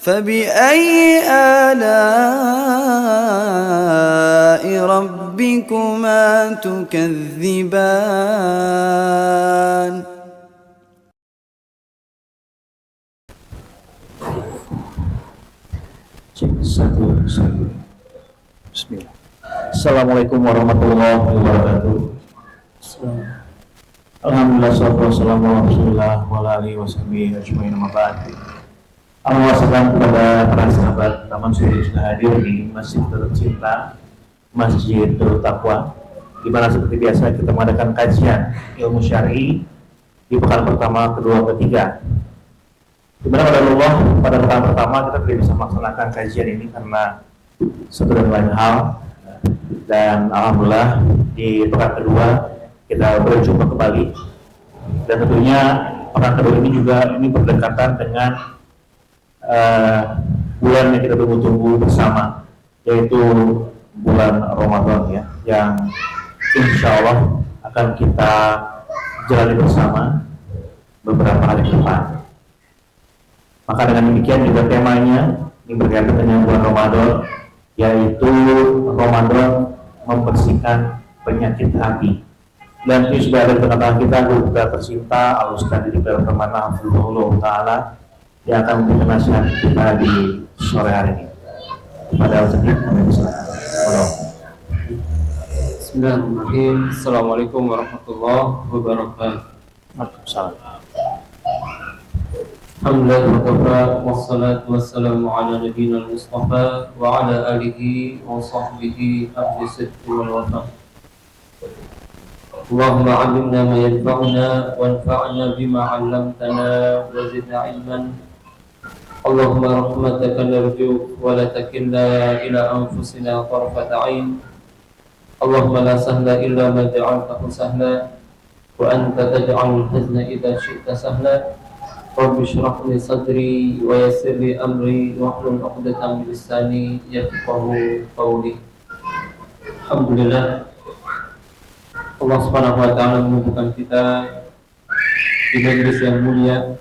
فبأي آلاء ربكما تكذبان Satu. Bismillah. Assalamualaikum warahmatullahi wabarakatuh. Alhamdulillah, wassalamu ala rasulillah wa ala alihi wa sahbihi ajma'in, amma ba'd. Alhamdulillah kepada para sahabat Taman Suri sudah hadir di Masjid Tercinta, Masjid Taqwa, di mana seperti biasa kita mengadakan kajian ilmu syar'i di pekan pertama, kedua, ketiga. Di mana pada pekan pertama kita tidak bisa melaksanakan kajian ini karena satu dan lain hal, dan alhamdulillah di pekan kedua kita berjumpa kembali, dan tentunya pekan kedua ini juga berdekatan dengan bulan yang kita tunggu-tunggu bersama, yaitu bulan Ramadan ya, yang insya Allah akan kita jalani bersama beberapa hari ke depan. Maka dengan demikian juga temanya ini berkaitan dengan bulan Ramadan, yaitu Ramadan membersihkan penyakit hati. Dan ini sudah ada di tengah-tengah kita guru kita tercinta Al-Ustaz Didik Permana Hafizahullah Ta'ala yang akan memberikan nasihat kita di sore hari ini. Pada Ustaz Didik, Bismillahirrahmanirrahim. Assalamualaikum warahmatullahi wabarakatuh. Waalaikumsalam. Alhamdulillah, wassalatu wassalamu ala nabiyina al-Mustafa wa ala alihi wa sahbihi ahli sidqi wal wafa. Allahumma 'allimna ma yanfa'una wanfa'na bima 'allamtana wa zidna 'ilman. Allahumma rahmataka narju wa la takilna ila anfusina tarfata 'ain. Allahumma la sahla illa ma ja'altahu sahla wa anta taj'alul hazna idza syi'ta sahla. Rabbi shrah li sadri wa yassir li amri wahlul 'uqdatam min lisani yafqahu qawli. Alhamdulillah, Allah Subhanahu wa taala mengumpulkan kita di majelis yang mulia,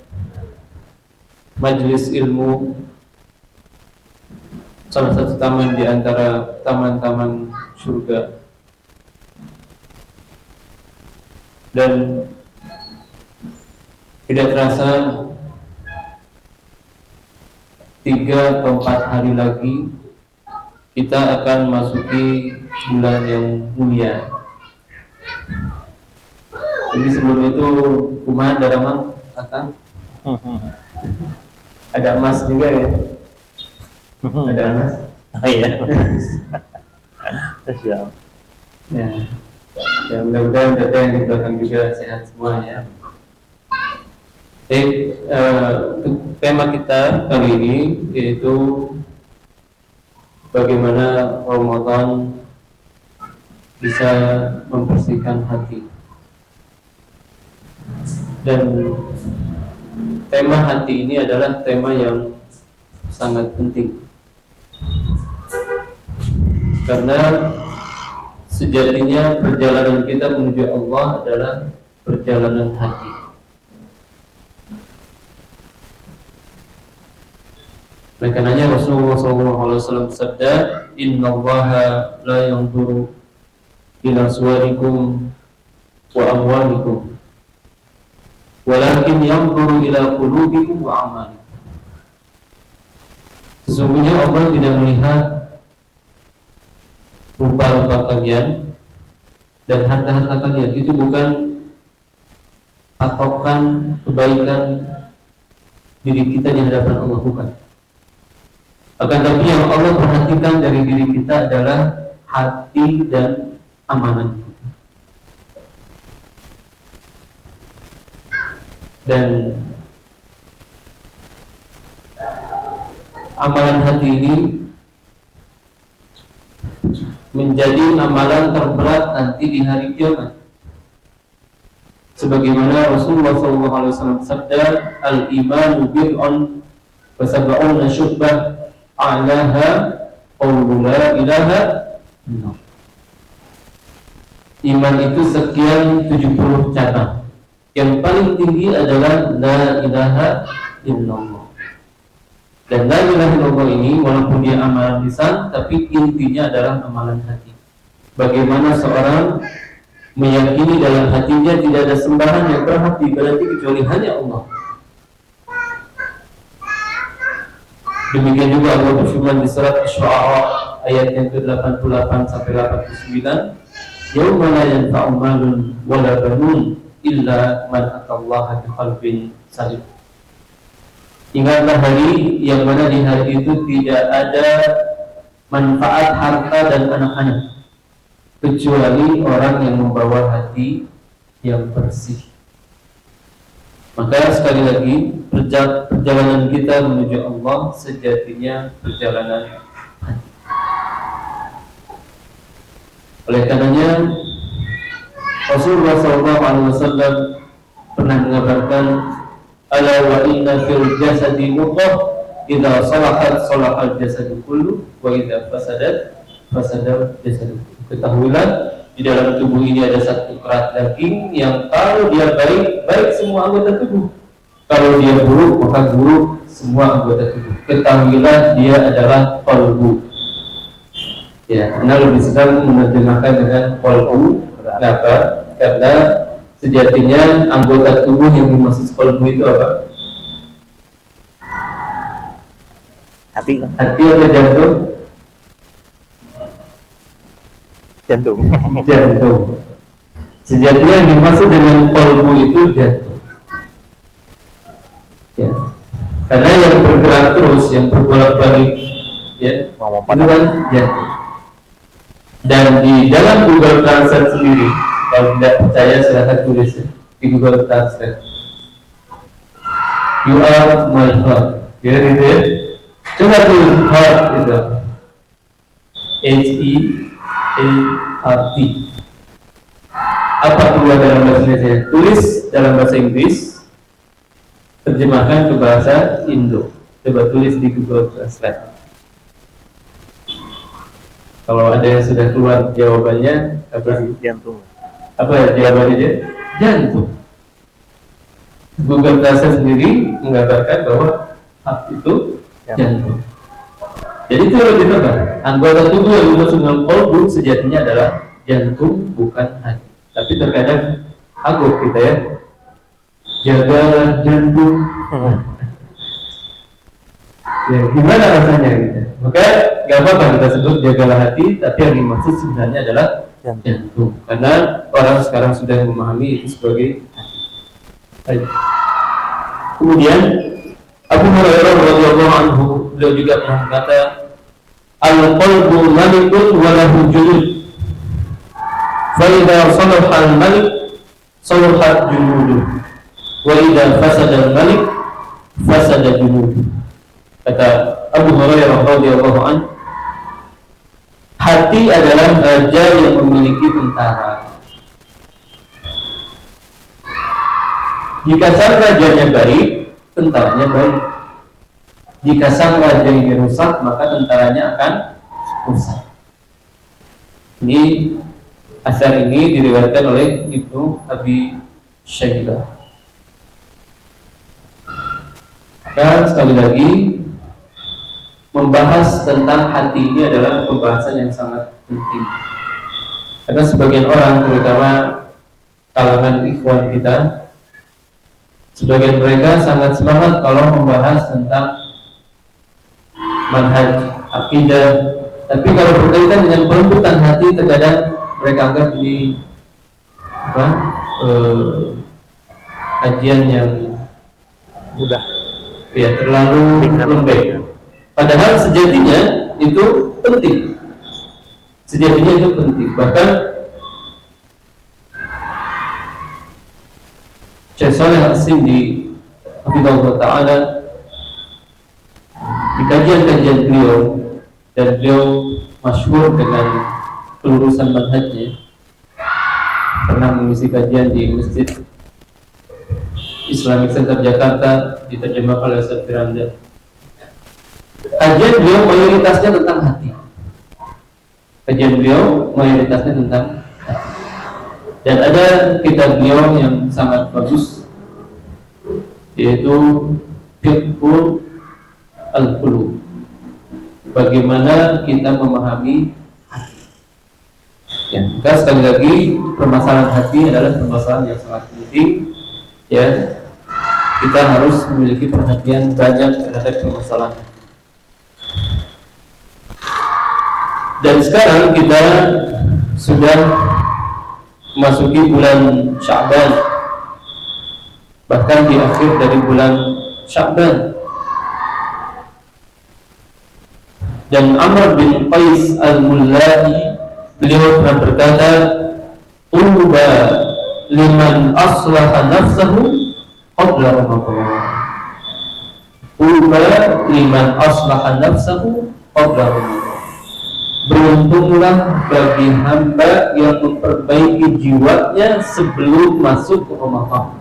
majelis ilmu, salah satu taman di antara taman-taman surga. Dan tidak terasa 3 atau 4 hari lagi kita akan masuki bulan yang mulia. Jadi sebelum itu kumaha daramang akan ada emas juga ya. Ada emas. Oh iya. Siap. Ya, mudah-mudahan data yang di belakang juga sehat semuanya. Tema kita kali ini yaitu bagaimana Ramadan bisa membersihkan hati. Dan tema hati ini adalah tema yang sangat penting, karena sejatinya perjalanan kita menuju Allah adalah perjalanan hati. Oleh karenanya Rasulullah SAW bersabda, Innallaha la yanzuru ila suwarikum wa amwalikum, walakin yanzuru ila qulubikum wa amalikum. Sesungguhnya Allah tidak melihat rupa-rupa kalian dan harta-harta kalian. Itu bukan patokan kebaikan diri kita di hadapan Allah, bukan. Akan tapi yang Allah perhatikan dari diri kita adalah hati dan amalan. Dan amalan hati ini menjadi amalan terberat nanti di hari kiamat. Sebagaimana Rasulullah SAW bersabda, al-imanu bid'un wa sab'una syu'bah a'laha qawlu la ilaha illallah. Iman itu sekian 70 cabang. Yang paling tinggi adalah la ilaha illallah. Dan la ilaha illallah ini walaupun dia amalan lisan, tapi intinya adalah amalan hati. Bagaimana seorang meyakini dalam hatinya tidak ada sembahan yang berhak diibadati kecuali hanya Allah. Demikian juga Allah berfirman di surat Asy-Syu'ara ayat yang ke-88 sampai 89, yauma la yanfa'u malun wala banun illa man atallaha biqalbin salim. Ingatlah hari yang mana di hari itu tidak ada manfaat harta dan anak-anak kecuali orang yang membawa hati yang bersih. Maka sekali lagi perjalanan kita menuju Allah sejatinya perjalanan hati. Oleh karenanya Rasulullah SAW pernah mengabarkan, ala wa inna fil jasadi mudghah idza salahat salahal jasadu kullu wa idza fasadat fasadal jasadu kullu. Ketahuilah di dalam tubuh ini ada satu kerat daging yang kalau dia baik, baik semua anggota tubuh. Kalau dia buruk, maka buruk semua anggota tubuh. Ketahuilah dia adalah qalbu. Ya, karena lebih sedang menerjemahkan dengan qalbu. Kenapa? Karena sejatinya anggota tubuh yang dimaksud qalbu itu apa? Hati atau jantung? jantung. Jantung. Sejatinya yang dimaksud dengan qalbu itu jantung. Ya. Karena yang bergerak terus, yang berbolak-balik, ya, itu kan jantung. Dan di dalam Google Translate sendiri, kalau tidak percaya silahkan tulis di Google Translate. You are my heart. Ya, gitu ya. Coba tulis heart itu. H-E-A-R-T. Apa keluar dalam bahasa Indonesia? Tulis dalam bahasa Inggris, terjemahkan ke bahasa Indo. Coba tulis di Google Translate. Kalau ada yang sudah keluar jawabannya, apa? Jantung. Apa jawabannya dia? Jantung. Google Translate sendiri mengabarkan bahwa hati itu jantung. Jadi itu lebih tepat. Anggota tubuh yang dimaksud dengan qalbu sejatinya adalah jantung, bukan hati. Tapi terkadang agak kita ya, jaga jantung. Ya, gimana rasanya gitu? Maka gak apa-apa kita sebut jagalah hati, tapi yang dimaksud sebenarnya adalah jantung. Karena orang sekarang sudah memahami itu sebagai hati. Kemudian Abu Hurairah radhiyallahu anhu beliau juga pernah berkata, al-qalbu malikun wa lahu junud. Fa idza salaha al-malik salaha junuduh. Wa idza fasada al-malik fasada junuduh. Kata Abu Hurairah radhiyallahu anhu, hati adalah raja yang memiliki tentara. Jika sang rajanya baik, tentaranya baik. Jika sang raja ini rusak, maka tentaranya akan rusak. Ini asar ini diriwayatkan oleh Ibnu Abi Syaibah. Maka sekali lagi, membahas tentang hati ini adalah pembahasan yang sangat penting. Karena sebagian orang, terutama kalangan ikhwan kita, sebagian mereka sangat semangat kalau membahas tentang manhaj, akidah, tapi kalau berkaitan dengan pelembutan hati, terkadang mereka anggap ini kajian yang Mudah. ya terlalu lembek. Padahal sejatinya itu penting. Sejatinya itu penting. Bahkan Syekh Shalih Al-Sindi Hafizahullah Ta'ala di kajian-kajian beliau, dan beliau masyhur dengan pelurusan manhajnya, pernah mengisi kajian di Masjid Islamic Center Jakarta, diterjemahkan oleh Ustaz Firanda. Kajian beliau mayoritasnya tentang hati. Kajian beliau mayoritasnya tentang hati. Dan ada kitab beliau yang sangat bagus, yaitu Fiqhul al-qulub. Bagaimana kita memahami hati. Ya, maka sekali lagi permasalahan hati adalah permasalahan yang sangat penting. Ya, kita harus memiliki perhatian banyak terhadap permasalahan. Dan sekarang kita sudah memasuki bulan Sya'ban, bahkan di akhir dari bulan Sya'ban. Dan Amr bin Qais al-Mullai, beliau pernah berkata, "Tuba liman aslaha nafsahu qabla Ramadan." Tuba liman aslaha nafsahu qabla Ramadan. Beruntunglah bagi hamba yang memperbaiki jiwanya sebelum masuk Ramadan.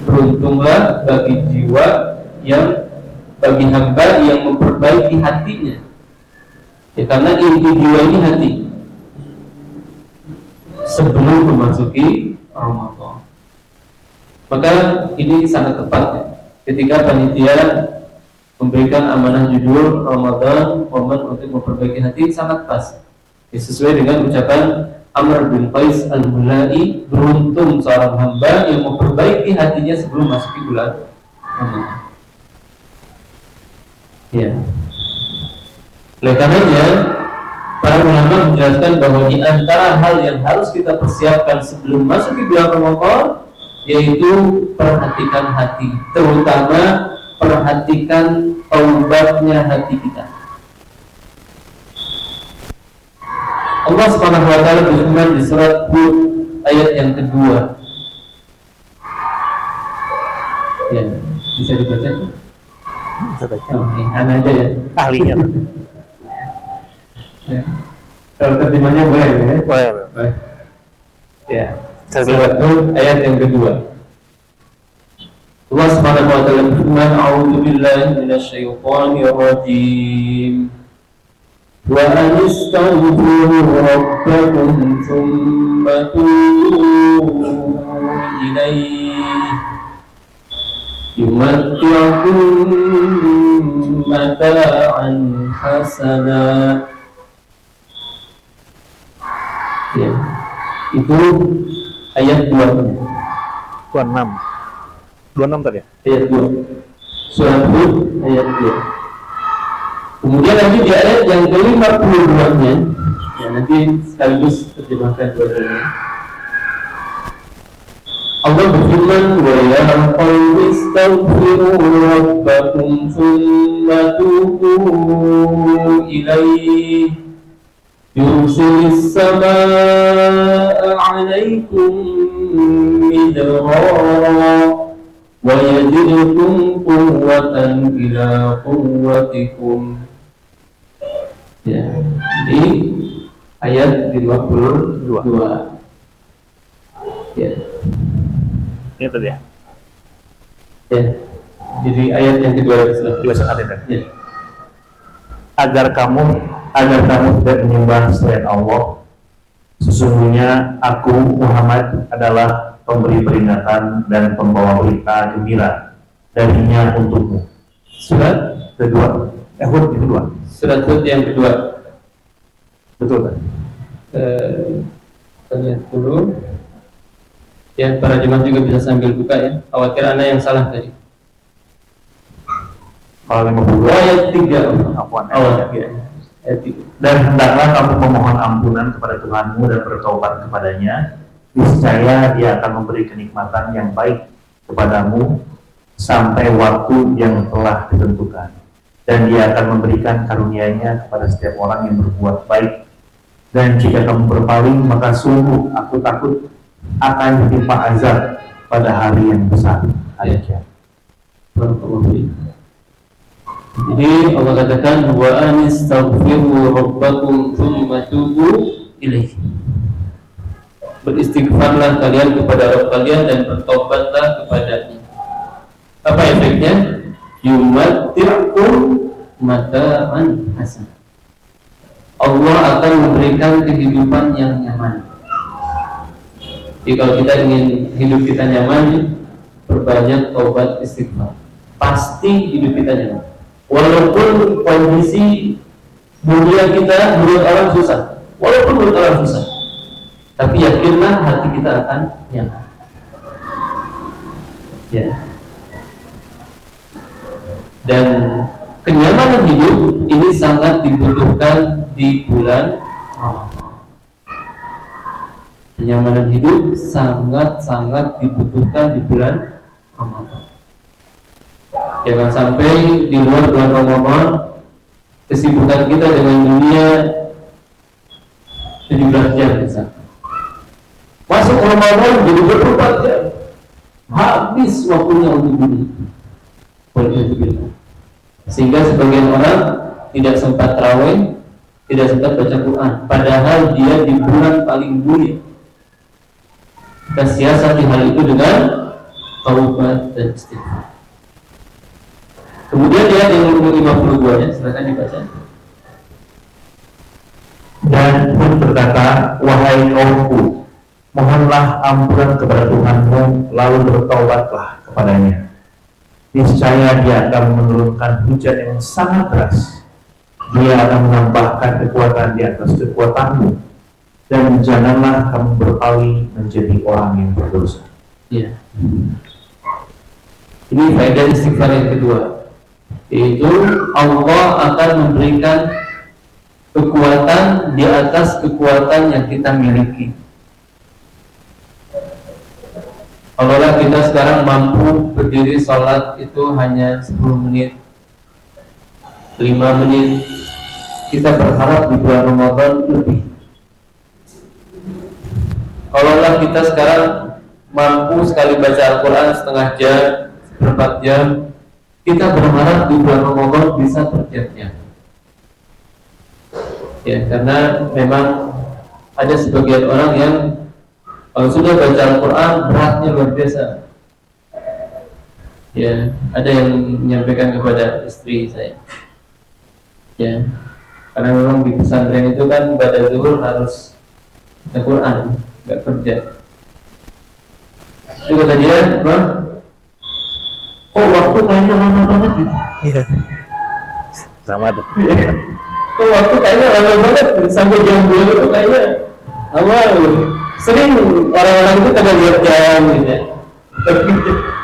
Beruntunglah bagi hamba yang memperbaiki hatinya. Ya, karena inti jiwa ini hati. Sebelum memasuki Ramadan. Maka ini sangat tepat ya, ketika panitia memberikan amanah judul Ramadan momen untuk memperbaiki hati, sangat pas. Ya, sesuai dengan ucapan Amr bin Qais al-Mullai, beruntung seorang hamba yang memperbaiki hatinya sebelum masuki bulan Ramadan. Ya. Oleh karenanya, para ulama menjelaskan bahwa di antara hal yang harus kita persiapkan sebelum masuk ke bulan Ramadan, yaitu perhatikan hati, terutama perhatikan taubatnya hati kita. Allah Subhanahu wa taala berfirman di surat Hud ayat yang kedua. Ya, bisa dibaca? Bisa baca. Oke, ana aja ya. Ahlinya. Ya. Kalau terjemahnya boleh ya? Boleh. Ya. Surat Hud ayat yang kedua. Allah Subhanahu wa taala berfirman, "A'udzu billahi minasyaitonir rajim. Wa anistaghfiru rabbakum tsumma tubu ilaihi yumatti'ukum mata'an hasana." Ya, itu ayat 2. 26 tadi ya? Ayat 2. Surah Hud ayat 2. Kemudian nanti di ayat yang ke-52-nya, ya nanti sekaligus terjemahkan dua-duanya. Allah berfirman, "Wa ya qaumi istaghfiru rabbakum tsumma tubu ilaihi yursilis samaa'a 'alaikum midrara wa yazidkum quwwatan ila quwwatikum." Ya, di ayat 52. Ya. Ini tadi ya? Ya. Jadi ayat yang kedua ya. Agar kamu tidak menyembah selain Allah. Sesungguhnya aku Muhammad adalah pemberi peringatan dan pembawa berita gembira darinya untukmu. Surat kedua. Hud yang kedua. Surat Hud yang kedua. Betul kan? Kita lihat dulu. Ya, para jemaah juga bisa sambil buka ya. Khawatir Anda yang salah tadi. Kalau 52 ayat 3. Ayat 3. Dan hendaklah kamu memohon ampunan kepada Tuhanmu dan bertaubat kepadanya. Niscaya Dia akan memberi kenikmatan yang baik kepadamu sampai waktu yang telah ditentukan. Dan Dia akan memberikan karunia-Nya kepada setiap orang yang berbuat baik. Dan jika kamu berpaling, maka sungguh aku takut akan ditimpa azab pada hari yang besar, hari kiamat. Jadi Allah katakan, "Wa anistaghfiru rabbakum tsumma tubu ilaihi." Beristighfarlah kalian kepada Rabb kalian dan bertobatlah kepadanya. Apa efeknya? Yumatti'ukum mata'an hasan. Allah akan memberikan kehidupan yang nyaman. Jadi kalau kita ingin hidup kita nyaman, perbanyak taubat istighfar. pasti hidup kita nyaman. Walaupun kondisi dunia kita menurut orang susah, walaupun menurut orang susah, tapi yakinlah hati kita akan nyaman. Ya. Dan kenyamanan hidup ini sangat dibutuhkan di bulan Ramadan. Kenyamanan hidup sangat-sangat dibutuhkan di bulan Ramadan. Jangan sampai di luar bulan Ramadan kesibukan kita dengan dunia 17 jam misalnya. Masuk Ramadan jadi 24 jam, habis waktunya untuk dunia. Sehingga sebagian orang tidak sempat tarawih, tidak sempat baca Quran, padahal dia di bulan paling mulia. Kita siasati hal itu dengan taubat dan istighfar. Kemudian dia yang nomor 52-nya, silakan dibaca. Dan pun berkata, wahai kaumku, mohonlah ampunan kepada Tuhanmu, lalu bertaubatlah kepadanya. Niscaya Dia akan menurunkan hujan yang sangat deras. Dia akan menambahkan kekuatan di atas kekuatanmu, dan janganlah kamu berpaling menjadi orang yang berdosa. Ya. Ini faedah istighfar yang kedua, yaitu Allah akan memberikan kekuatan di atas kekuatan yang kita miliki. Kalaulah kita sekarang mampu berdiri sholat itu hanya 10 menit, 5 menit, kita berharap di bulan Ramadan lebih. Kalaulah kita sekarang mampu sekali baca Al-Quran setengah jam, 4 jam, kita berharap di bulan Ramadan bisa berjam-jam. Ya, karena memang ada sebagian orang yang kalau sudah baca Al-Quran beratnya luar biasa. Ya, ada yang menyampaikan kepada istri saya. Ya, karena memang di pesantren itu kan pada zuhur harus baca Quran, nggak kerja. Itu kata dia, Bang, kok waktu kayaknya lama banget gitu. Iya. Sama tuh. Kok waktu kayaknya lama banget sampai jam 2 itu kayaknya lama. Sering orang-orang itu kadang lihat jam gitu ya.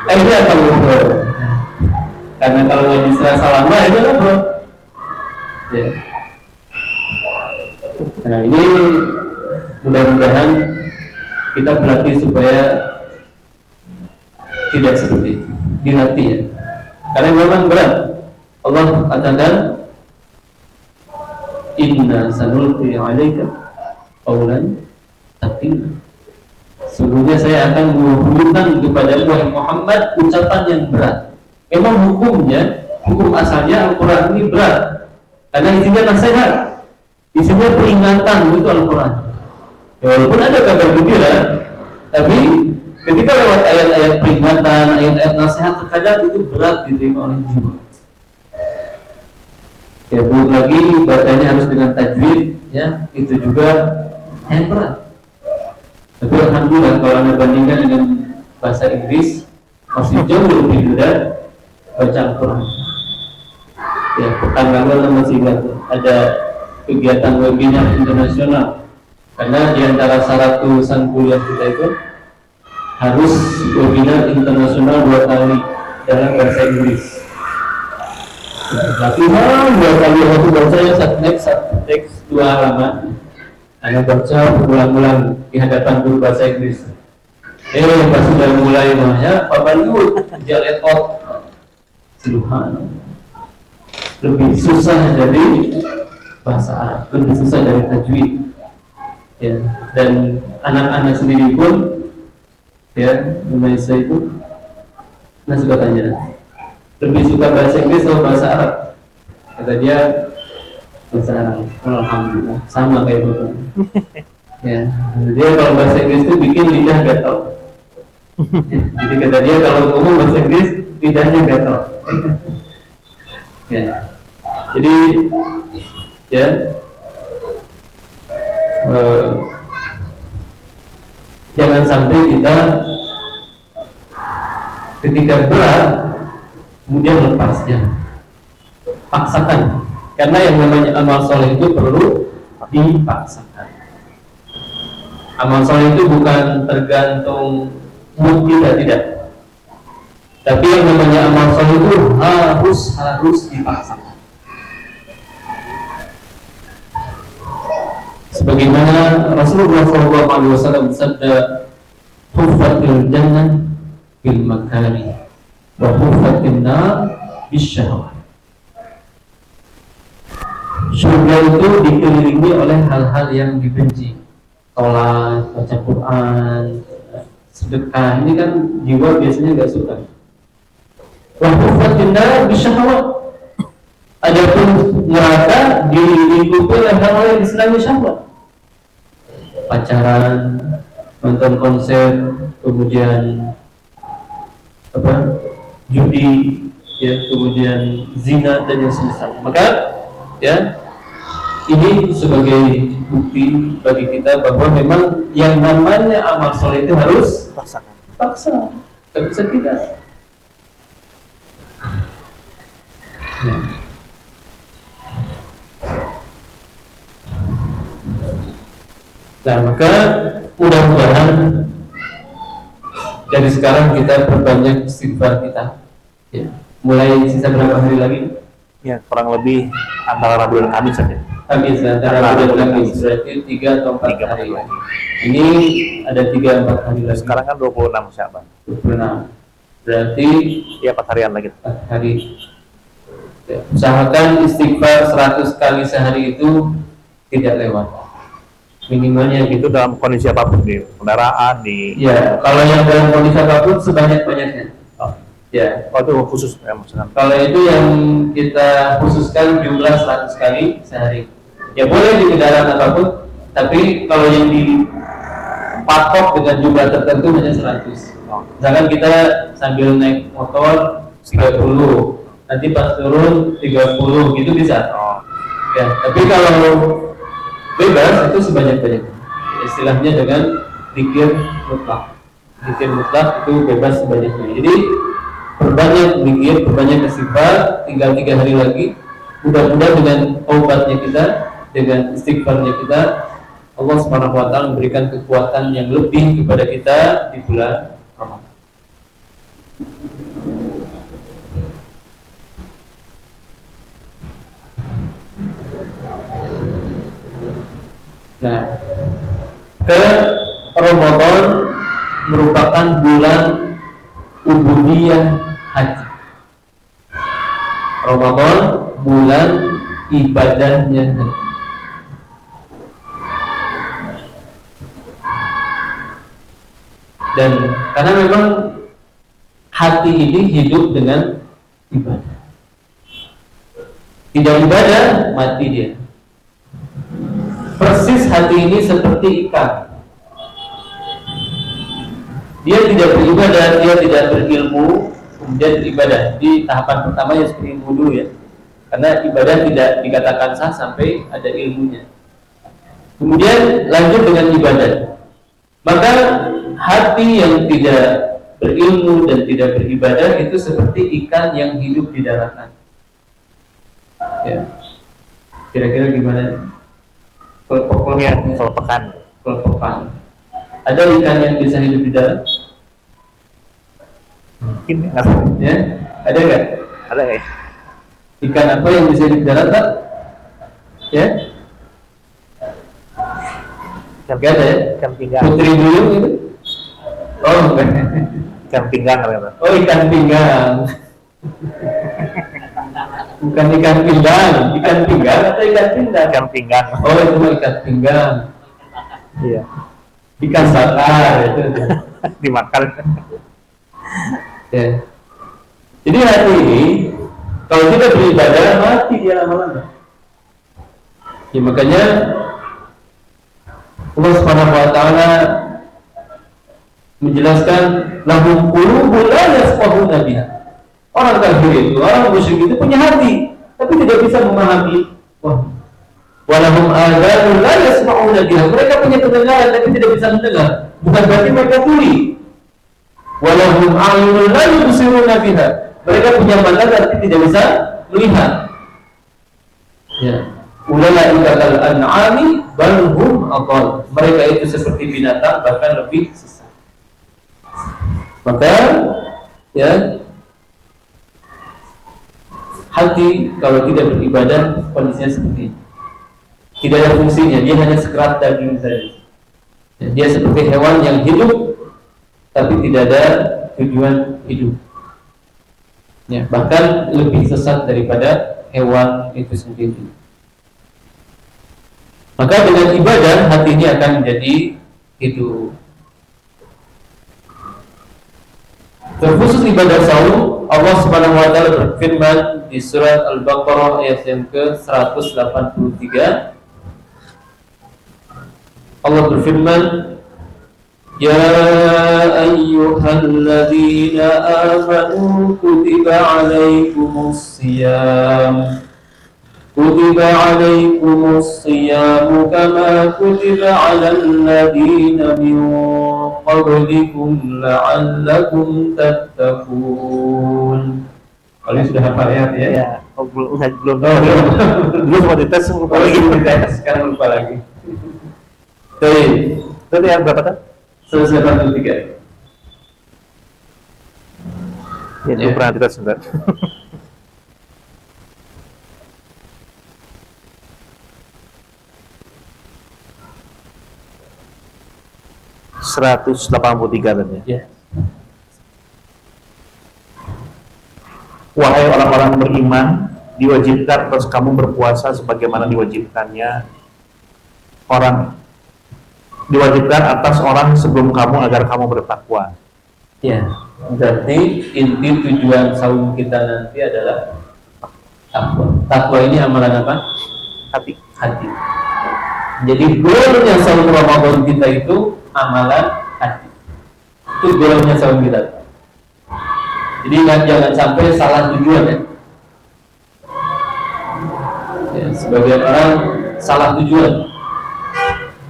Akhirnya akan ngobrol. Karena kalau ngaji serasa lama itu ngobrol. Ya. Nah ini mudah-mudahan kita berlatih supaya tidak seperti itu. Dilatih ya. Karena memang berat. Allah katakan, Inna sanulqi 'alaika qawlan taqila. Sesungguhnya saya akan menghubungkan kepada Muhammad ucapan yang berat. Memang hukumnya, hukum asalnya Al-Quran ini berat karena isinya nasihat, isinya peringatan, itu Al-Quran. Ya, walaupun ada kabar gembira, tapi ketika lewat ayat-ayat peringatan, ayat-ayat nasihat, terkadang itu berat diterima oleh jiwa. Ya, belum lagi bacanya harus dengan tajwid, ya, itu juga yang berat. Tapi alhamdulillah kalau Anda bandingkan dengan bahasa Inggris masih jauh lebih mudah baca Al-Quran. Ya, pekan lalu Anda masih ingat ada kegiatan webinar internasional, karena di antara syarat lulusan kuliah kita itu harus webinar internasional 2 kali dalam bahasa Inggris. Latihan 2 kali, waktu bacanya satu teks 2 halaman. Anda baca ulang-ulang di hadapan guru bahasa Inggris. Pas sudah mulai ya, Pak Bandut, dia repot. Subhanallah. Lebih susah dari bahasa Arab, lebih susah dari tajwid. Ya, dan anak-anak sendiri pun, ya, Indonesia itu, nah suka tanya, lebih suka bahasa Inggris atau bahasa Arab? Kata dia, bahasa Arab. Alhamdulillah, sama kayak bapak. Ya, dia kalau bahasa Inggris itu bikin lidah gatal. Jadi kata dia kalau ngomong bahasa Inggris lidahnya gatal. Ya, jadi ya jangan sampai kita ketika berat kemudian lepasnya, paksakan, karena yang namanya amal soleh itu perlu dipaksakan. Amal soleh itu bukan tergantung mood kita, tidak. Tapi yang namanya amal soleh itu harus dipaksakan. Sebagaimana Rasulullah SAW bersabda, "Huffatil jannah bil makari, wa huffatin nar bisyahwat." Surga itu dikelilingi oleh hal-hal yang dibenci, sholat, baca Quran, sedekah. Ini kan jiwa biasanya nggak suka. Wa huffatin nar bisyahwat. Adapun neraka dilingkupi oleh hal-hal yang disenangi syahwat. Pacaran, nonton konser, kemudian judi, ya, kemudian zina dan yang semisal. Maka ya, ini sebagai bukti bagi kita bahwa memang yang namanya amal soleh itu harus paksa, tidak bisa tidak. Nah, maka mudah-mudahan dari sekarang kita perbanyak istighfar kita. Ya. Mulai sisa berapa hari lagi? Ya, kurang lebih antara Rabu dan Kamis saja. Kamis, antara Rabu dan Kamis, berarti 3 atau 4 hari lagi. Ini ada 3-4 hari lagi. Sekarang kan 26 Sya'ban. 26. Berarti ya 4 harian lagi. 4 hari. Ya. Usahakan istighfar 100 kali sehari itu tidak lewat. Minimalnya Itu dalam kondisi apapun, di kendaraan, di ya, kalau yang dalam kondisi apapun sebanyak-banyaknya. Ya, itu khusus ya, maksudnya. kalau itu yang kita khususkan jumlah 100 kali sehari. Ya boleh di kendaraan apapun, tapi kalau yang dipatok dengan jumlah tertentu hanya 100. Misalkan kita sambil naik motor 30, nanti pas turun 30, gitu bisa. Ya, tapi kalau bebas itu sebanyak-banyaknya. Istilahnya dengan zikir mutlak. Zikir mutlak itu bebas sebanyak-banyaknya. Jadi perbanyak zikir, perbanyak istighfar, tinggal 3 hari lagi. Mudah-mudahan dengan taubatnya kita, dengan istighfarnya kita, Allah Subhanahu wa taala memberikan kekuatan yang lebih kepada kita di bulan Ramadan. Nah, ke Ramadan merupakan bulan ubudiyah haji. Ramadan bulan ibadahnya haji. Dan karena memang hati ini hidup dengan ibadah. Tidak ibadah, mati dia. Persis hati ini seperti ikan. Dia tidak beribadah, dia tidak berilmu, kemudian beribadah. Di tahapan pertama ya seperti ilmu dulu ya. Karena ibadah tidak dikatakan sah sampai ada ilmunya. Kemudian lanjut dengan ibadah. Maka hati yang tidak berilmu dan tidak beribadah itu seperti ikan yang hidup di daratan. Ya. Kira-kira gimana? Kelepekan. Ada ikan yang bisa hidup di darat? Mungkin Ya, ada nggak? ada ya. Ikan apa yang bisa hidup di darat, Pak? Ya? Nggak ada ya? Ikan pinggang. Putri duyung itu? Oh, enggak. Ikan pinggang apa? Oh, ikan pinggang. Bukan ikan pinggang, ikan pinggang atau ikan pinggang? Ikan pinggang. Oh, itu mah ikan pinggang. Iya. Ikan bakar itu. Dimakan. Ya. Jadi hati ini kalau kita beribadah mati dia lama-lama. Ya, makanya Allah Subhanahu wa taala menjelaskan lahum qulubun la yafqahuna biha. Orang kafir itu, orang musyrik itu punya hati, tapi tidak bisa memahami. Walahum adhanun la yasma'una biha. Mereka punya pendengaran tapi tidak bisa mendengar. Bukan berarti mereka tuli. Walahum a'yunun la yubsiruna biha. Mereka punya mata tapi tidak bisa melihat. Ya. Ulaika kal an'ami bal hum adall. Mereka itu seperti binatang bahkan lebih sesat. Maka ya, hati kalau tidak beribadah kondisinya seperti ini. Tidak ada fungsinya, dia hanya sekerat daging saja. Ya, dia seperti hewan yang hidup tapi tidak ada tujuan hidup. Ya, bahkan lebih sesat daripada hewan itu sendiri. Maka dengan ibadah hati ini akan menjadi hidup. Terkhusus ibadah saum, Allah Subhanahu wa taala berfirman di surat Al-Baqarah ayat yang ke-183. Allah berfirman, Ya ayyuhalladzina amanu kutiba alaikumus siyam kama kutiba alal ladzina min qablikum la'allakum tattaqun. Kalian sudah hafal ayat ya? Ya, belum sempat dites, lupa lagi. Sekarang lupa lagi. Baik, Tadi yang berapa kan? 183. Ya, belum pernah dites sebentar. 183 tadi. Ya. Wahai orang-orang beriman, diwajibkan atas kamu berpuasa sebagaimana diwajibkan atas orang sebelum kamu agar kamu bertakwa. Ya, berarti inti tujuan saum kita nanti adalah takwa. Takwa ini amalan apa? Hati. Jadi goalnya saum Ramadan kita itu amalan hati. Itu goalnya saum kita. Jadi jangan sampai salah tujuan ya. Sebagian orang salah tujuan.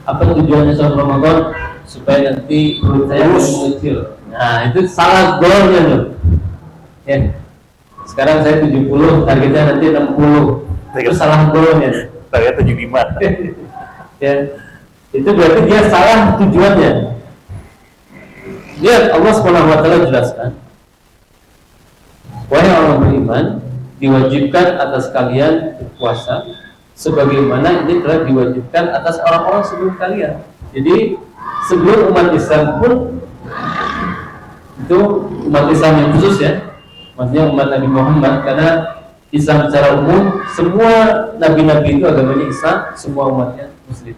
Apa tujuannya saum Ramadan? Supaya nanti perut saya mengecil. Nah, itu salah goalnya loh. Ya. Sekarang saya 70, targetnya nanti 60. Itu salah goalnya. Target 75. Ya. Itu berarti dia salah tujuannya. Lihat Allah Subhanahu wa taala jelaskan. Wahai orang beriman, diwajibkan atas kalian berpuasa sebagaimana ini telah diwajibkan atas orang-orang sebelum kalian. Jadi sebelum umat Islam pun, itu umat Islam yang khusus ya, maksudnya umat Nabi Muhammad, karena Islam secara umum semua nabi-nabi itu agamanya Islam, semua umatnya Muslim.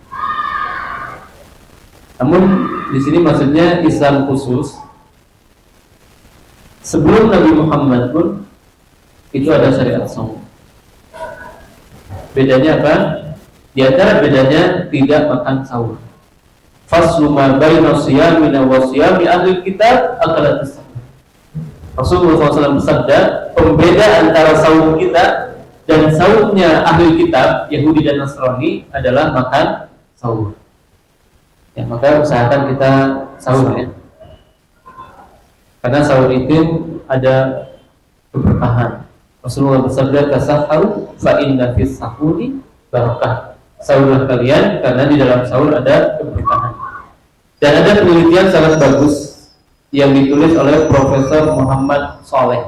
Namun di sini maksudnya Islam khusus. Sebelum Nabi Muhammad pun itu ada syariat saum. Bedanya apa? Di antara bedanya tidak makan sahur. Faslu ma baina siyamina wa siyami ahli kitab akalatus sahur. Rasulullah SAW bersabda, pembeda antara saum kita dan saumnya ahli kitab Yahudi dan Nasrani adalah makan sahur. Ya, maka usahakan kita sahur ya. Karena sahur itu ada keberkahan. Rasulullah bersabda, "Tasahharu fa inna fis sahuri barakah." Sahurlah kalian karena di dalam sahur ada keberkahan. Dan ada penelitian sangat bagus yang ditulis oleh Profesor Muhammad Saleh,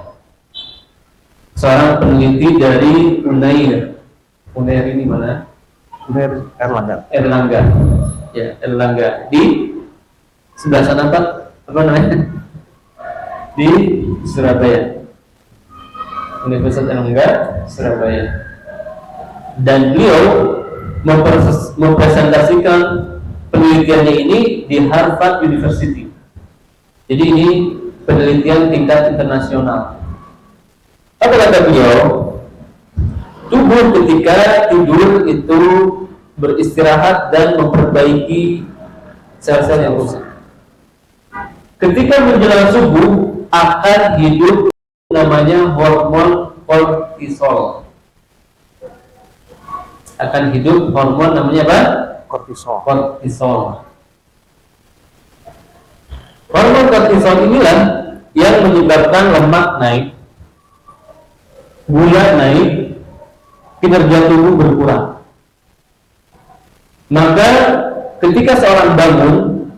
seorang peneliti dari Unair. Unair ini mana? Unair Erlangga. Ya, Erlangga di sebelah sana Pak. Apa namanya? Di Surabaya, Universitas Erlangga, Surabaya. Dan beliau mempresentasikan penelitiannya ini di Harvard University. Jadi ini penelitian tingkat internasional. Apa kata beliau? Tubuh ketika tidur itu beristirahat dan memperbaiki sel-sel yang rusak. Ketika menjelang subuh akan hidup namanya hormon kortisol. Akan hidup hormon namanya apa? Kortisol. Hormon kortisol inilah yang menyebabkan lemak naik gula naik, kinerja tubuh berkurang. Maka ketika seorang bangun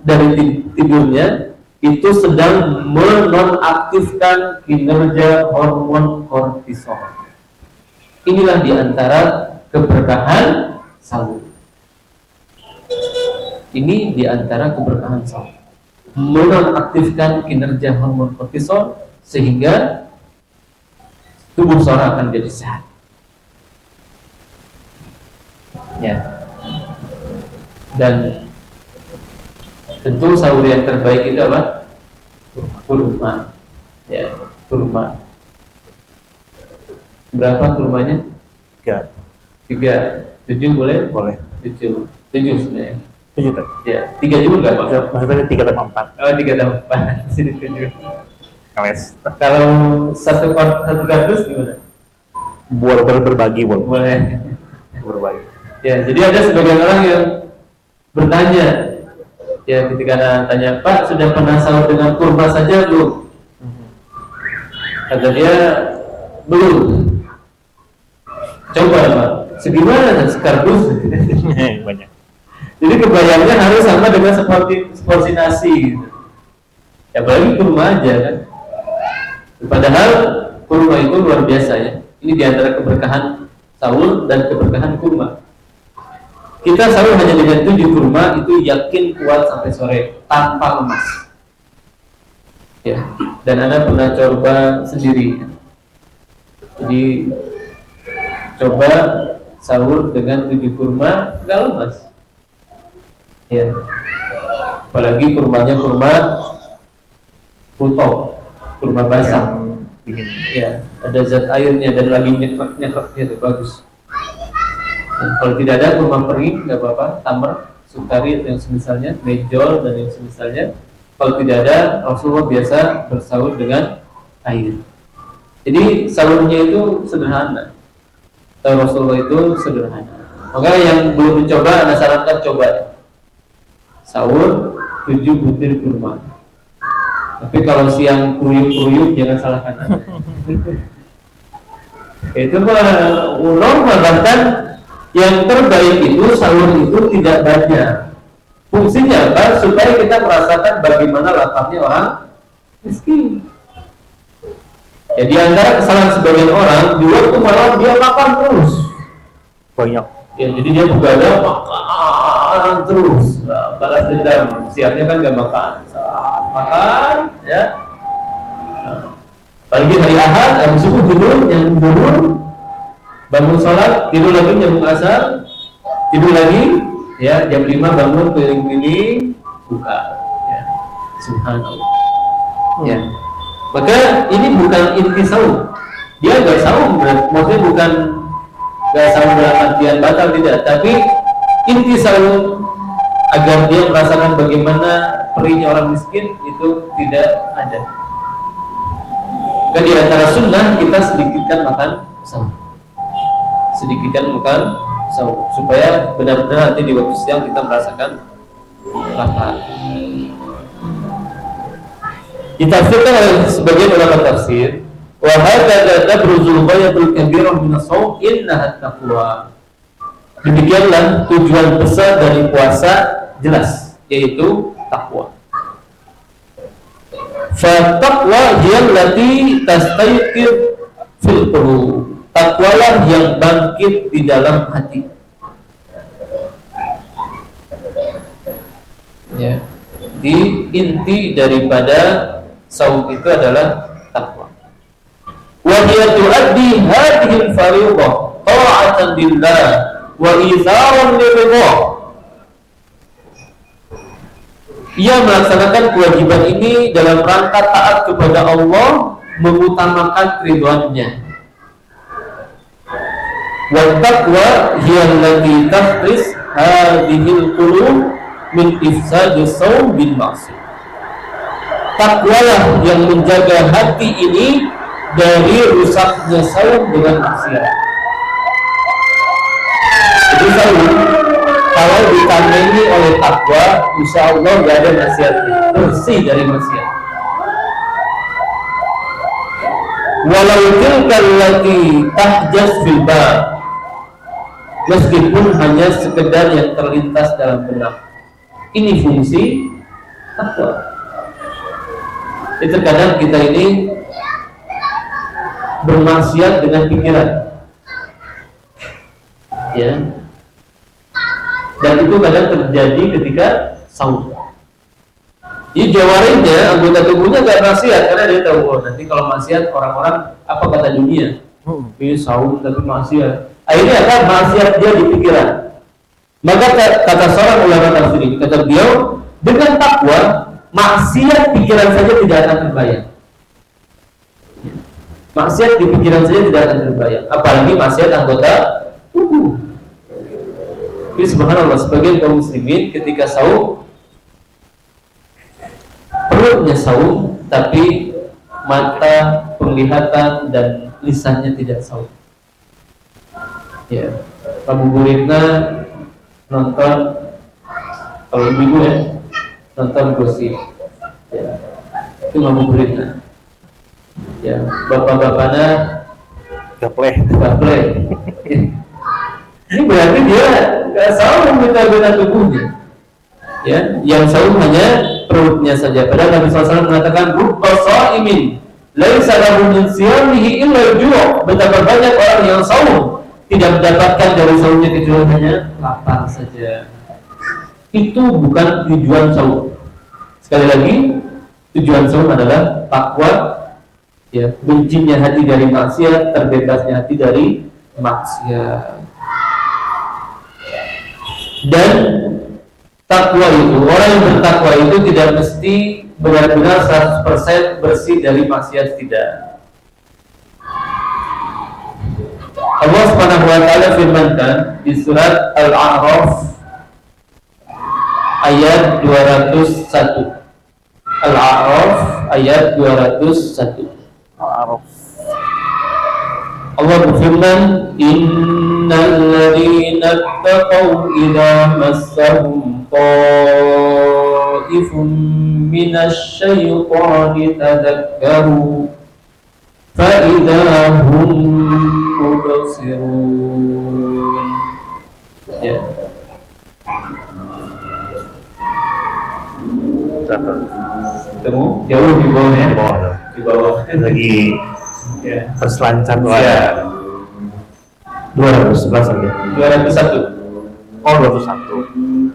dari tidurnya, itu sedang menonaktifkan kinerja hormon kortisol. Inilah diantara keberkahan sahur. Ini diantara keberkahan sahur, menonaktifkan kinerja hormon kortisol sehingga tubuh seorang akan jadi sehat. Ya. Dan tentu sahur yang terbaik itu apa? Kurma. Ya, kurma. Berapa kurmanya? 3. 7 boleh? Boleh. 7 sebenarnya. 7 tadi. Ya, 3 juga nggak? Maksudnya 3 tambah 4. Oh, 3 tambah 4. Sini 7. Kales. Kalau satu kardus gimana? Buat berbagi boleh. Boleh. Berbagi. Ya, jadi ada sebagian orang yang bertanya, ya ketika tanya, Pak, sudah pernah sahur dengan kurma saja belum? Kata dia, belum. Coba Pak, segimana sekardus? Banyak. Jadi kebayangnya harus sama dengan seporsi nasi gitu. Ya apalagi kurma aja kan. Padahal kurma itu luar biasa ya. Ini diantara keberkahan sahur dan keberkahan kurma. Kita sahur hanya dengan 7 kurma itu yakin kuat sampai sore tanpa lemas. Ya. Dan Anda pernah coba sendiri. Jadi coba sahur dengan 7 kurma nggak lemas. Ya. Apalagi kurmanya kurma putih, kurma basah. Dingin. Ya, ada zat airnya dan lagi nyekrek-nyekreknya itu bagus. Dan kalau tidak ada kurma kering nggak apa-apa, tamar, sukari atau yang semisalnya, mejol dan yang semisalnya. Kalau tidak ada, Rasulullah biasa bersahur dengan air. Jadi sahurnya itu sederhana. Rasulullah itu sederhana. Maka yang belum mencoba, Anda sarankan coba. Sahur 7 butir kurma. Tapi kalau siang kruyuk-kruyuk jangan salahkan Anda. Itu normal, bahkan yang terbaik itu sahur itu tidak banyak. Fungsinya apa? Supaya kita merasakan bagaimana lapangnya orang miskin. Ya, di antara kesalahan sebagian orang, di waktu malam dia makan terus. Banyak. Ya, jadi dia begadang makan terus. Nah, balas dendam. Siangnya kan nggak makan. Makan, ya. Nah, apalagi hari Ahad, hari subuh tidur, yang tidur, bangun sholat, tidur lagi nyambung asar, tidur lagi, ya jam 5 bangun keliling-keliling, buka. Ya. Subhanallah. Ya. Maka ini bukan inti sahur. Dia nggak sahur, maksudnya bukan nggak sahur dalam artian batal, tidak. Tapi inti sahur agar dia merasakan bagaimana perihnya orang miskin itu tidak ada. Dan di antara sunnah kita sedikitkan makan sahur, sedikitkan makan sahur supaya benar-benar nanti di waktu siang kita merasakan lapar. Ditafsirkan oleh sebagian ulama tafsir, wa hadza tabruzul ghayatul kabirah min as-shaum innaha taqwa. Demikianlah tujuan besar dari puasa jelas, yaitu takwa. Fa taqwa hiya allati tastayqir fil qulub. Takwalah yang bangkit di dalam hati. Ya. Di inti daripada saum itu adalah takwa. Wa hiya tuaddi hadhihi al-fariidhah ta'atan lillah wa itharan liridhah. Ia melaksanakan kewajiban ini dalam rangka taat kepada Allah, mengutamakan ridhoannya. Wa taqwa hiya allati tahris hadhihi al-qulub min ifsadi saum bil ma'siyah. Takwalah yang menjaga hati ini dari rusaknya saum dengan maksiat. Jadi saum kalau ditambahi oleh takwa, insya Allah gak ada maksiatnya, bersih dari maksiat. walau tilka allati tahjas fil bab, meskipun hanya sekedar yang terlintas dalam benak. Ini fungsi takwa. Terkadang kita ini bermaksiat dengan pikiran, ya, dan itu kadang terjadi ketika saum. Jadi jawarinya, anggota tubuhnya gak maksiat karena dia tahu, oh, nanti kalau maksiat orang-orang apa kata dunia, ini saum tapi maksiat. Akhirnya apa? Maksiat dia di pikiran. Maka kata seorang ulama tafsir, kata beliau, dengan takwa maksiat pikiran saja tidak akan terbayang. Maksiat di pikiran saja tidak akan terbayang, apalagi maksiat anggota tubuh. Jadi subhanallah, sebagian kaum muslimin ketika saum perutnya saum, tapi mata, penglihatan dan lisannya tidak saum. Ya, ngabuburitna nonton, kalau minggu ya nonton gosip, ya, itu ngabuburitna. Ya, bapak-bapaknya gapleh. Ini berarti dia nggak saum benda-benda tubuhnya. Ya, yang saum hanya perutnya saja. Padahal Nabi SAW mengatakan, "Rubba sha'imin laisa lahu min siyamihi illa al-ju'." Betapa banyak orang yang saum tidak mendapatkan dari saumnya kecuali hanya lapar saja. Itu bukan tujuan saum. Sekali lagi, tujuan saum adalah takwa, ya, bencinya hati dari maksiat, terbebasnya hati dari maksiat. Dan takwa itu, orang yang bertakwa itu tidak mesti benar-benar 100% bersih dari maksiat, tidak. Allah Subhanahu wa taala firmankan di surat Al-A'raf ayat 201. Al-A'raf ayat 201. Allah berfirman, innal ladzina taqaw idza massahum ta'ifun minasy syaitani tadhakkaru fa idza hum mubsirun. Ya. Ketemu jauh di bawahnya, di bawah Lagi ya. berselancar Ya. 211 lagi. 201. Oh, 201.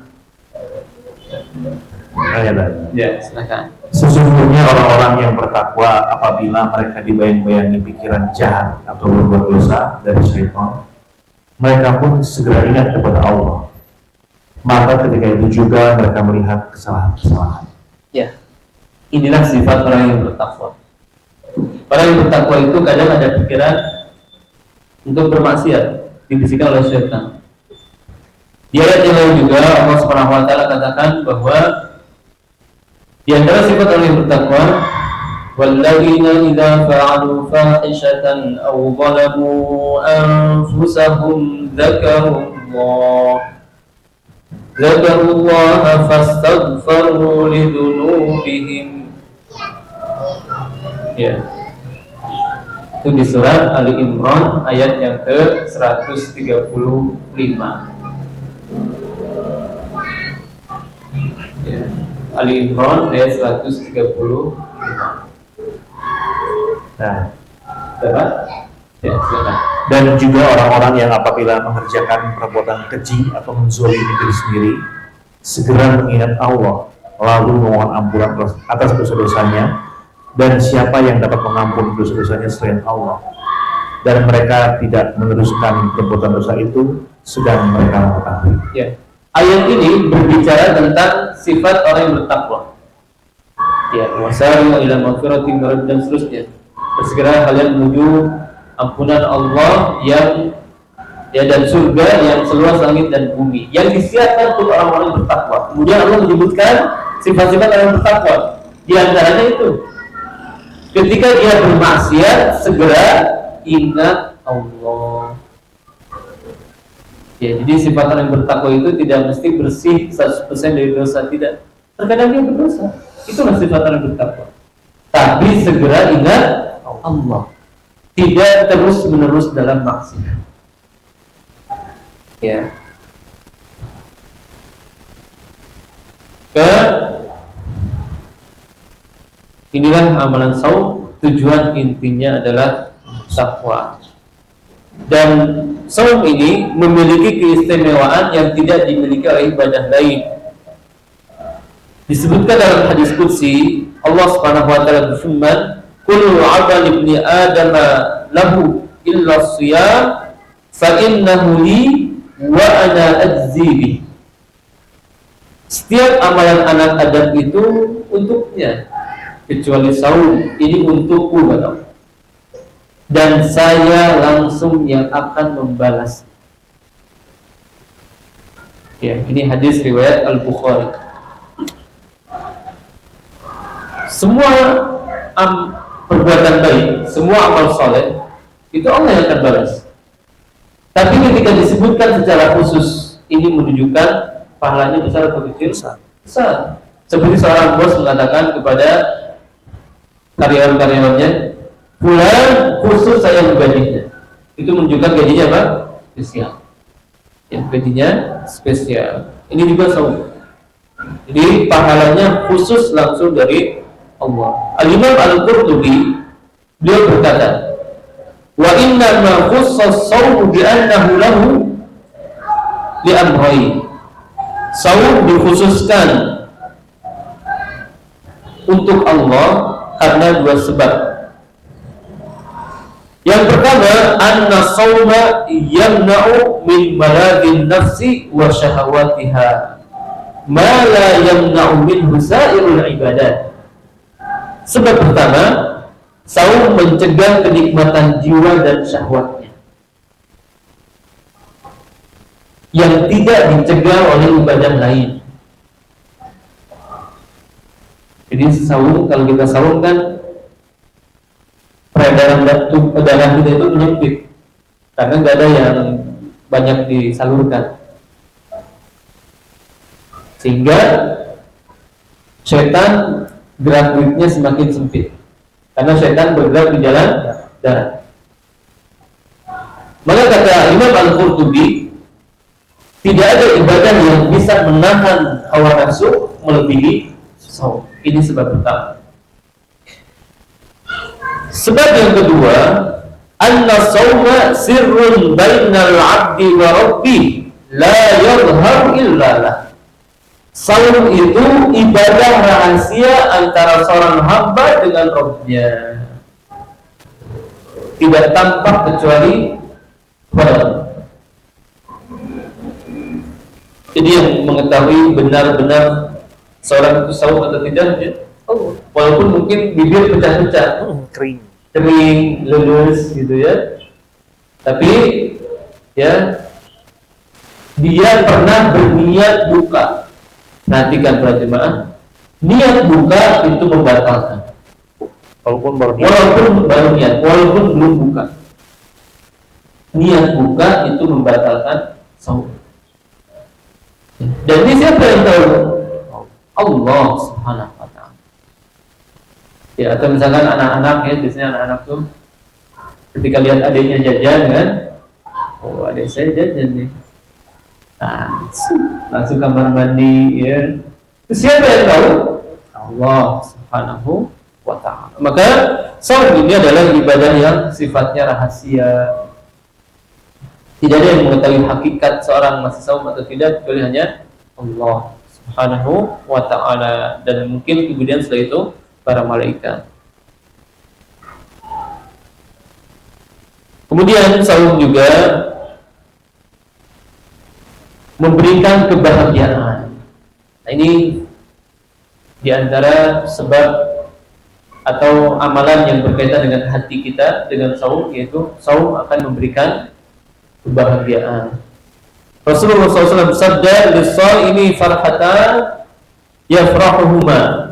Ya, silakan. Sesungguhnya orang-orang yang bertakwa apabila mereka dibayang-bayangi pikiran jahat atau berbuat dosa dari syaitan, mereka pun segera ingat kepada Allah. Maka ketika itu juga mereka melihat kesalahan-kesalahan. Ya, inilah sifat orang yang bertakwa. Orang yang bertakwa itu kadang ada pikiran untuk bermaksiat, dibisikkan oleh syaitan. Di ayat yang lain juga Allah Subhanahu wa taala katakan bahwa di antara sifat orang yang bertakwa, walladzina idza fa'alu fahishatan aw zalamu anfusahum dzakarullaha fastaghfaru lidzunubihim. Ya. Itu di surat Ali Imran ayat yang ke-135. Ya. Ali Imran ayat 135. Nah, Dapat? Ya, silakan. dan juga orang-orang yang apabila mengerjakan perbuatan keji atau menzalimi diri sendiri, segera mengingat Allah, lalu memohon ampunan atas dosa-dosanya, dan siapa yang dapat mengampuni dosa-dosanya selain Allah, dan mereka tidak meneruskan perbuatan dosa itu sedang mereka mengetahui. Ya. Ayat ini berbicara tentang sifat orang yang bertakwa. Ya, wasari'u ila maghfiratin min rabbikum dan seterusnya. Bersegera kalian menuju ampunan Allah yang ya dan surga yang seluas langit dan bumi yang disiapkan untuk orang-orang yang bertakwa. Kemudian Allah menyebutkan sifat-sifat orang yang bertakwa. Di antaranya itu ketika dia bermaksiat segera ingat Allah. Ya, jadi sifat orang yang bertakwa itu tidak mesti bersih 100% dari dosa, tidak. Terkadang dia berdosa. Itulah sifat orang yang bertakwa. Tapi segera ingat Allah. tidak terus-menerus dalam maksiat. Ya. Inilah amalan saum, tujuan intinya adalah takwa. Dan saum ini memiliki keistimewaan yang tidak dimiliki oleh ibadah lain. Disebutkan dalam hadis qudsi, Allah Subhanahu wa taala berfirman, "Kullu 'amali ibni Adam lahu illa shiyam, fa innahu li wa ana ajzi bih." Setiap amalan anak Adam itu untuknya, kecuali saum, ini untukku, kata Allah. Dan saya langsung yang akan membalas. Ya, ini hadis riwayat Al-Bukhari. Semua perbuatan baik, semua amal soleh, itu Allah yang akan balas. Tapi ketika disebutkan secara khusus, ini menunjukkan pahalanya besar atau kecil? Besar. Seperti seorang bos mengatakan kepada karyawan-karyawannya, "Fulan khusus saya menggajinya." Itu menunjukkan gajinya apa? Spesial. Ya, gajinya spesial. Ini juga saum. Jadi pahalanya khusus langsung dari Allah. Al-Imam Al-Qurtubi beliau berkata, "Wa inna ma khussas shaum bi annahu lahu li amrayn." Saum dikhususkan untuk Allah karena dua sebab. Yang pertama, anna shauma yamna'u min maradin nafsi wa syahawatiha ma la yamna'u minhu sa'irul ibadat. Sebab pertama, saum mencegah kenikmatan jiwa dan syahwatnya yang tidak dicegah oleh ibadah lain. Jadi saum, kalau kita saum kan peredaran darah kita itu menyempit karena nggak ada yang banyak disalurkan, sehingga setan gerak-geriknya semakin sempit karena setan bergerak di jalan darah. Maka kata Imam Al-Qurtubi, tidak ada ibadah yang bisa menahan hawa nafsu melebihi saum. Ini sebab pertama. Sebab yang kedua, anna sauma sirrun bainal 'abdi wa rabbih la yadhhar illa lah. Saum itu ibadah rahasia antara seorang hamba dengan Rabb-nya, tidak tampak kecuali kepada Allah. Jadi yang mengetahui benar-benar seorang itu saum atau tidak, ya Allah. Walaupun mungkin bibir pecah-pecah, kering, lulus gitu ya, tapi ya dia pernah berniat buka. Perhatikan para jemaah, niat buka itu membatalkan. Walaupun baru niat, walaupun belum buka, niat buka itu membatalkan saum. Dan ini siapa yang tahu? Allah Subhanahu wa ta'ala. Ya, atau misalkan anak-anak ya, biasanya anak-anak tuh ketika lihat adiknya jajan kan, oh adik saya jajan nih, nah, langsung kamar mandi ya. Itu siapa yang tahu? Allah Subhanahu wa ta'ala. Maka saum ini adalah ibadah yang sifatnya rahasia. Tidak ada yang mengetahui hakikat seorang masih saum atau tidak kecuali hanya Allah Subhanahu wa ta'ala, dan mungkin kemudian setelah itu para malaikat. Kemudian saum juga memberikan kebahagiaan. Nah, ini diantara sebab atau amalan yang berkaitan dengan hati kita dengan saum, yaitu saum akan memberikan kebahagiaan. Rasulullah SAW bersabda, "Lis-shaimi farhatan yafrahuhuma.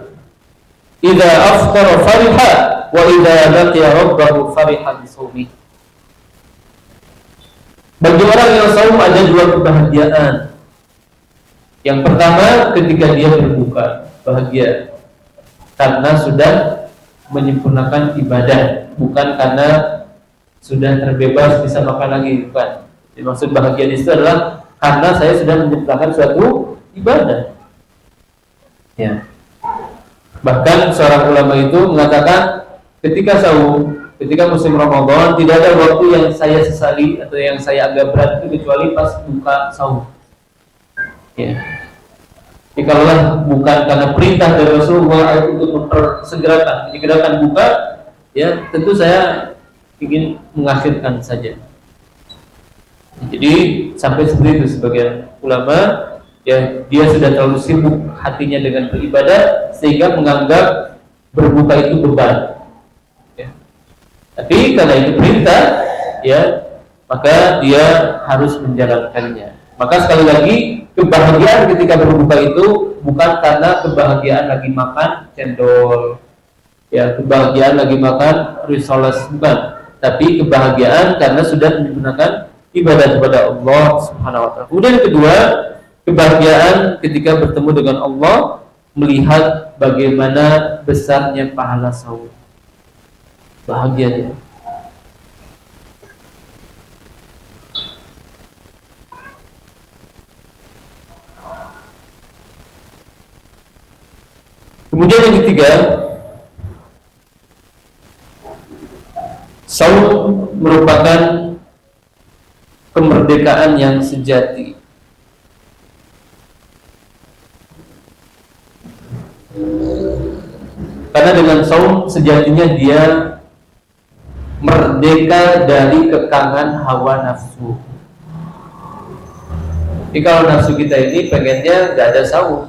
Idza aftara fariha wa idza laqiya rabbahu fariha bisawmi." Bagi orang yang saum ada dua kebahagiaan. Yang pertama, ketika dia berbuka, bahagia karena sudah menyempurnakan ibadah, bukan karena sudah terbebas bisa makan lagi, bukan. Dimaksud bahagia itu adalah karena saya sudah menciptakan suatu ibadah. Ya. Bahkan seorang ulama itu mengatakan ketika sahur, ketika musim Ramadan tidak ada waktu yang saya sesali atau yang saya agak berat itu kecuali pas buka sahur. Ya. Jikalau bukan karena perintah dari Rasulullah untuk menyegerakan buka, ya tentu saya ingin mengakhirkan saja. Jadi sampai seperti itu sebagian ulama, ya dia sudah terlalu sibuk hatinya dengan beribadah sehingga menganggap berbuka itu beban. Ya. Tapi karena itu perintah, ya maka dia harus menjalankannya. Maka sekali lagi kebahagiaan ketika berbuka itu bukan karena kebahagiaan lagi makan cendol, ya kebahagiaan lagi makan risoles, bukan. Tapi kebahagiaan karena sudah menggunakan ibadah kepada Allah Subhanahu wa taala. Kemudian yang kedua, kebahagiaan ketika bertemu dengan Allah, melihat bagaimana besarnya pahala saum. Bahagia dia. Kemudian yang ketiga, saum merupakan kemerdekaan yang sejati. Karena dengan saum sejatinya dia merdeka dari kekangan hawa nafsu. Jadi kalau nafsu kita ini pengennya nggak ada saum,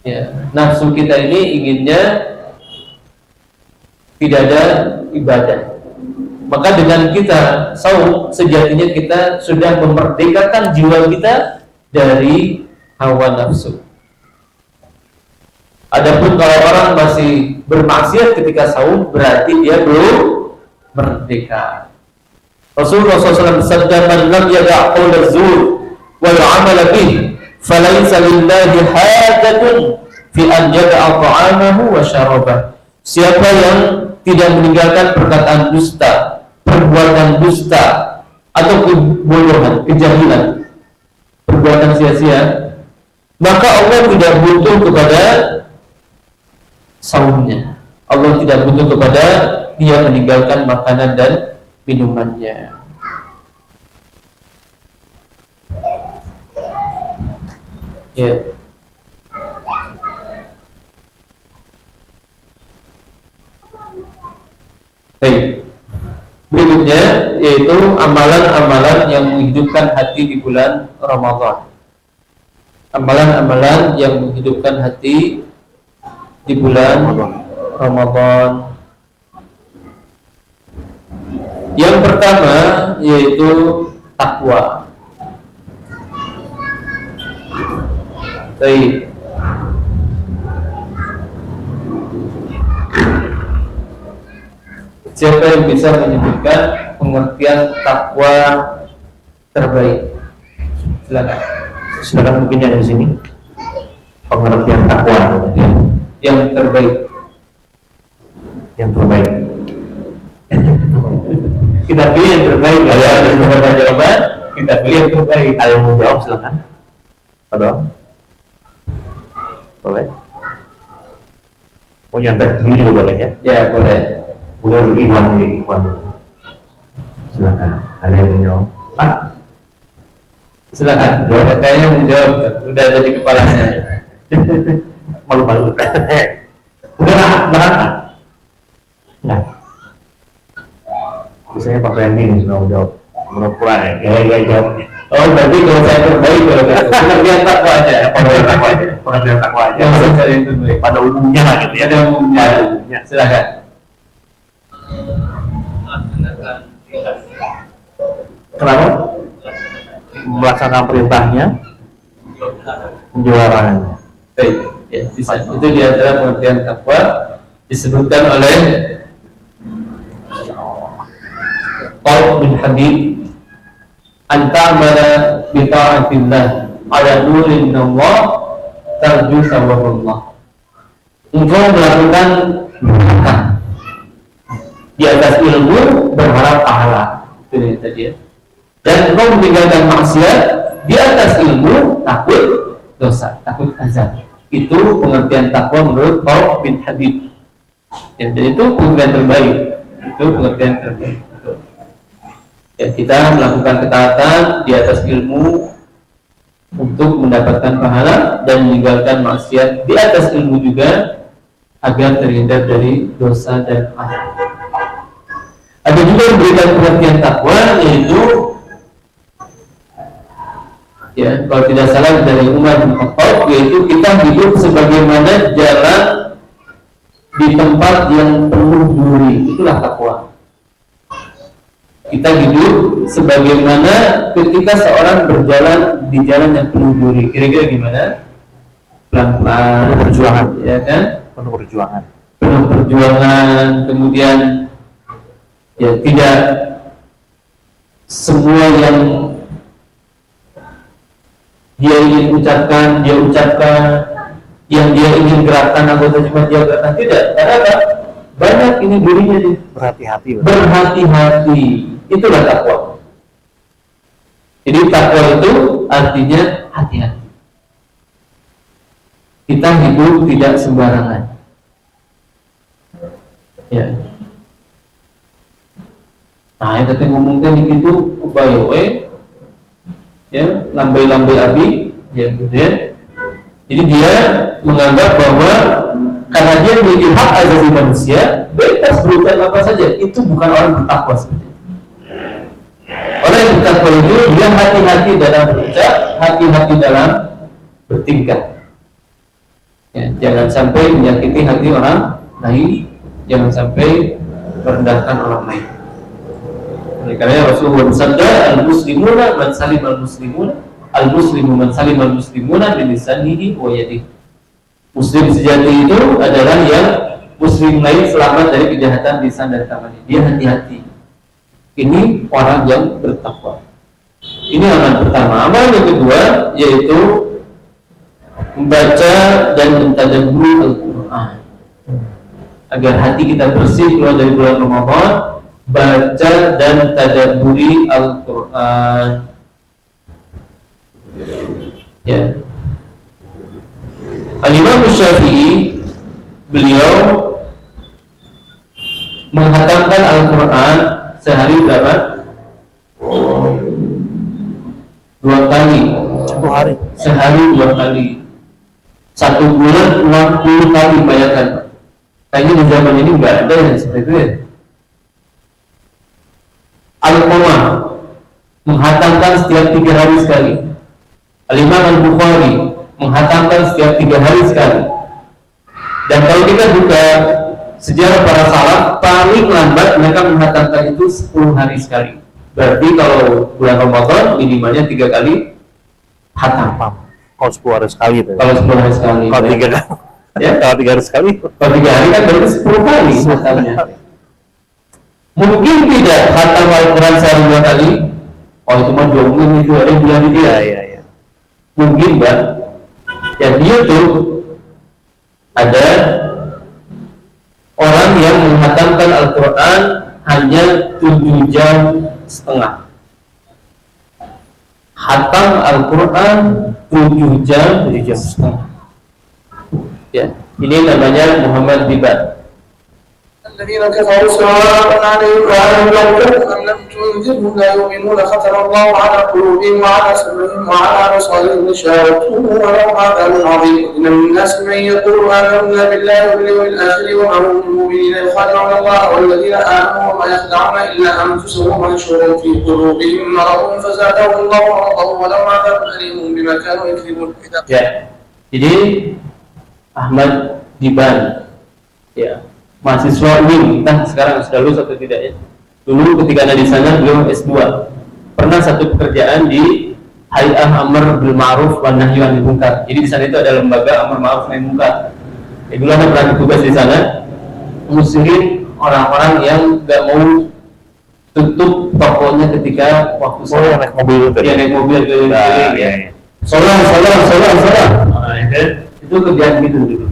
ya nafsu kita ini inginnya tidak ada ibadah. Maka dengan kita saum sejatinya kita sudah memerdekakan jiwa kita dari hawa nafsu. Adapun kalau orang masih bermaksiat ketika saum, berarti dia belum merdeka. Rasulullah SAW bersabda, "Man lam yada' qaula zur wal 'amala bih, falaysa lillahi hajatun fi an yada'a ta'amahu wa syarabah." Siapa yang tidak meninggalkan perkataan dusta, perbuatan dusta atau kebodohan, kejahilan, perbuatan sia-sia, maka Allah tidak butuh kepada saumnya. Allah tidak butuh kepada dia meninggalkan makanan dan minumannya. Ya. Baik. Berikutnya yaitu amalan-amalan yang menghidupkan hati di bulan Ramadan. Amalan-amalan yang menghidupkan hati di bulan Ramadan. Yang pertama yaitu takwa. Baik. Siapa yang bisa menyebutkan pengertian takwa terbaik? Silakan. Silakan mungkin yang di sini. Pengertian takwa Yang terbaik. yang terbaik. Kita pilih yang terbaik. Ada beberapa jawaban. Kita pilih yang terbaik. Ada yang mau jawab silakan. Ada? Boleh. Oh nyantai dulu juga boleh ya? Ya boleh. Boleh Iwan dulu. Silakan. Ada yang mau jawab? Pak? Silakan. Kayaknya menjawab. Udah ada di kepalanya. Malu-malu. Udah nah. Biasanya Pak Randy nih sudah jawab. Pura-pura ya jawabnya. Oh berarti kalau saya terbaik kalau pengertian takwa aja. Pengertian takwa aja. Yang saya cari yang terbaik. Pada umumnya lah gitu ya. Pada umumnya. Silakan. Kenapa? Melaksanakan perintahnya, menjuarakannya. Baik, ya, bisa. Itu di antara pengertian takwa disebutkan oleh Qaul bin Habib, "Anta'amala bi ta'atillah ala nurin Allah tarju sawaballah." Engkau melakukan di atas ilmu berharap pahala. Itu yang tadi ya. Dan engkau meninggalkan maksiat di atas ilmu, takut dosa, takut azab. Itu pengertian takwa menurut Thawb bin Habib. Ya, dan itu pengertian terbaik. Itu pengertian terbaik. Ya, kita melakukan ketaatan di atas ilmu untuk mendapatkan pahala dan meninggalkan maksiat di atas ilmu juga agar terhindar dari dosa dan azab. Ada juga memberikan pengertian takwa, yaitu ya, kalau tidak salah dari Umar bin Khattab, yaitu kita hidup sebagaimana jalan di tempat yang penuh duri. Itulah takwa. Kita hidup sebagaimana ketika seorang berjalan di jalan yang penuh duri. Kira-kira gimana? Pelan-pelan, Perjuangan, ya kan? penuh perjuangan. Penuh perjuangan, kemudian ya tidak semua yang dia ingin ucapkan, dia ucapkan, yang dia ingin gerakkan anggota jemaat dia gerakkan, tidak. Karena apa? Banyak ini dirinya nih. Berhati-hati. Berhati-hati. Itulah takwa. Jadi takwa itu artinya hati-hati. Kita hidup tidak sembarangan. Ya. Nah, yang tadi ngomongkan itu upaya ya, lambai-lambai api, ya, kemudian jadi dia menganggap bahwa karena dia memiliki hak asasi manusia, bebas berucap apa saja. Itu bukan orang bertakwa sebenarnya. Orang yang bertakwa itu dia hati-hati dalam berucap, hati-hati dalam bertingkah. Ya, jangan sampai menyakiti hati orang lain, jangan sampai merendahkan orang lain. Oleh karena Rasulullah bersabda, al-muslimuna man salim al-muslimuna, al-muslimu man salim al-muslimuna bi lisanihi wa yadihi. Muslim sejati itu adalah yang muslim lain selamat dari kejahatan lisan dan tangannya. Dia hati-hati. Ini orang yang bertakwa. Ini amalan pertama. Amalan yang kedua yaitu membaca dan mentadabburi Al-Qur'an. Agar hati kita bersih keluar dari bulan Ramadan, baca dan tadabburi Al-Qur'an. Ya. Al-Imam Syafi'i beliau menghatamkan Al-Quran sehari berapa? 2 kali. 1 hari. Sehari 2 kali. 1 bulan 60 kali, bayangkan. Kayaknya di zaman ini nggak ada yang seperti itu ya. Al-Qamah menghatamkan setiap 3 hari sekali. Al-Imam Al-Bukhari menghatamkan setiap 3 hari sekali. Dan kalau kita buka sejarah para salaf, paling lambat mereka menghatamkan itu 10 hari sekali. Berarti kalau bulan Ramadan minimalnya 3 kali hatam. Kalau 10 hari sekali itu. Kalau 10 hari sekali. Kalau 3 kali. Ya? Kalau 3 hari sekali. Kalau 3 hari kan berarti 10 kali hatamnya. Mungkin tidak hatam Al-Quran sehari 2 kali. Oh itu mah jomblo itu ada yang bilang dia. Iya. Mungkin Mbak. Ya di YouTube ada orang yang menghatamkan Al-Quran hanya 7 jam setengah. Hatam Al-Quran 7 jam setengah. Ya, ini namanya Muhammad Diban. الذين كفروا سواء عليهم أأنذرتهم أم لم تنذرهم لا يؤمنون ختم الله على قلوبهم وعلى سمعهم وعلى أبصارهم غشاوة ولهم عذاب عظيم إن من الناس من يقول آمنا بالله واليوم الآخر وما هم بمؤمنين يخادعون الله والذين آمنوا وما يخدعون إلا أنفسهم وما يشعرون في قلوبهم مرض فزادهم الله مرضا ولهم عذاب أليم بما كانوا يكذبون. Ya, jadi Ahmad Diban, ya. Mahasiswa UIN, entah sekarang sudah lulus atau tidak ya. Dulu ketika ada di sana beliau S2. Pernah satu pekerjaan di Hay'ah Amr bil Ma'ruf wa Nahyi 'anil Munkar. Jadi di sana itu ada lembaga Amr Ma'ruf Nahi Munkar. Dulu ada pernah tugas di sana ngusirin orang-orang yang enggak mau tutup tokonya ketika waktu yang naik mobil itu. Dia naik mobil keliling-keliling ya. Iya. Salam. Nah, itu kerjaan gitu.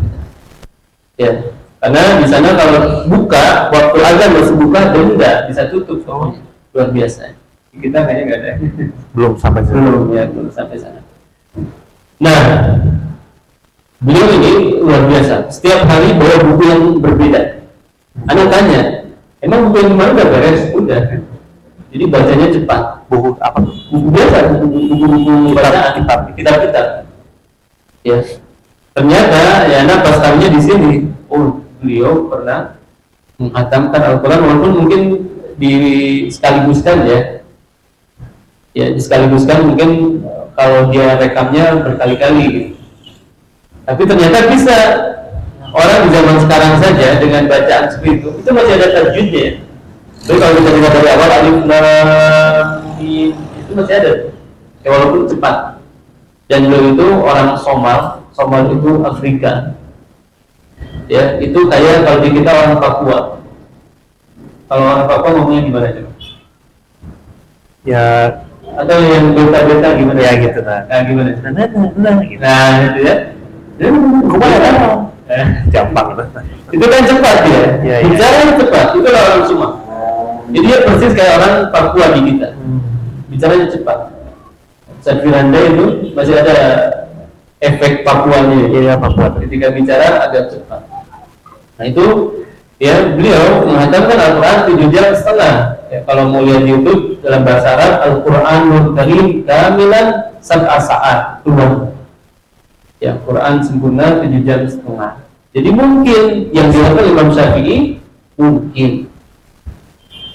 Ya. Karena di sana kalau buka waktu azan masih buka denda bisa tutup semuanya. Luar biasa. Di kita kayaknya nggak ada. Belum sampai sana. Belum sampai sana. Nah, beliau ini luar biasa. Setiap hari bawa buku yang berbeda. Anak tanya, emang buku yang mana udah beres? Udah. Jadi bacanya cepat. Buku apa? Buku biasa, buku bacaan, kitab. Ya. Ternyata ya anak pas tahunya di sini, oh beliau pernah menghatamkan Al-Quran walaupun mungkin diskaliguskan ya. Ya diskaliguskan mungkin kalau dia rekamnya berkali-kali. Tapi ternyata bisa. Orang di zaman sekarang saja dengan bacaan seperti itu masih ada tajwidnya. Jadi kalau kita lihat dari awal alif lam mim itu masih ada. Ya, walaupun cepat. Dan beliau itu orang Somal itu Afrika. Ya, itu kayak kalau di kita orang Papua. Kalau orang Papua ngomongnya gimana coba? Ya, atau yang beta gimana? ya gitu nah. Gimana? Gitu. Nah, itu ya. Gimana kan? Gampang Itu kan cepat ya. Ya. Bicaranya cepat. Itu orang Sumatera. Jadi dia persis kayak orang Papua di kita. Bicaranya cepat. Saat Firanda itu masih ada efek Papuanya. Iya, Papua. Ketika bicara agak cepat. Nah itu ya beliau menghatamkan Al-Quran 7 jam setengah. Ya, kalau mau lihat di YouTube dalam bahasa Arab Al-Quranul Karim kamilan sab'a sa'at tuhan. Ya, Quran sempurna 7 jam setengah. Jadi mungkin yang dilakukan Imam Syafi'i mungkin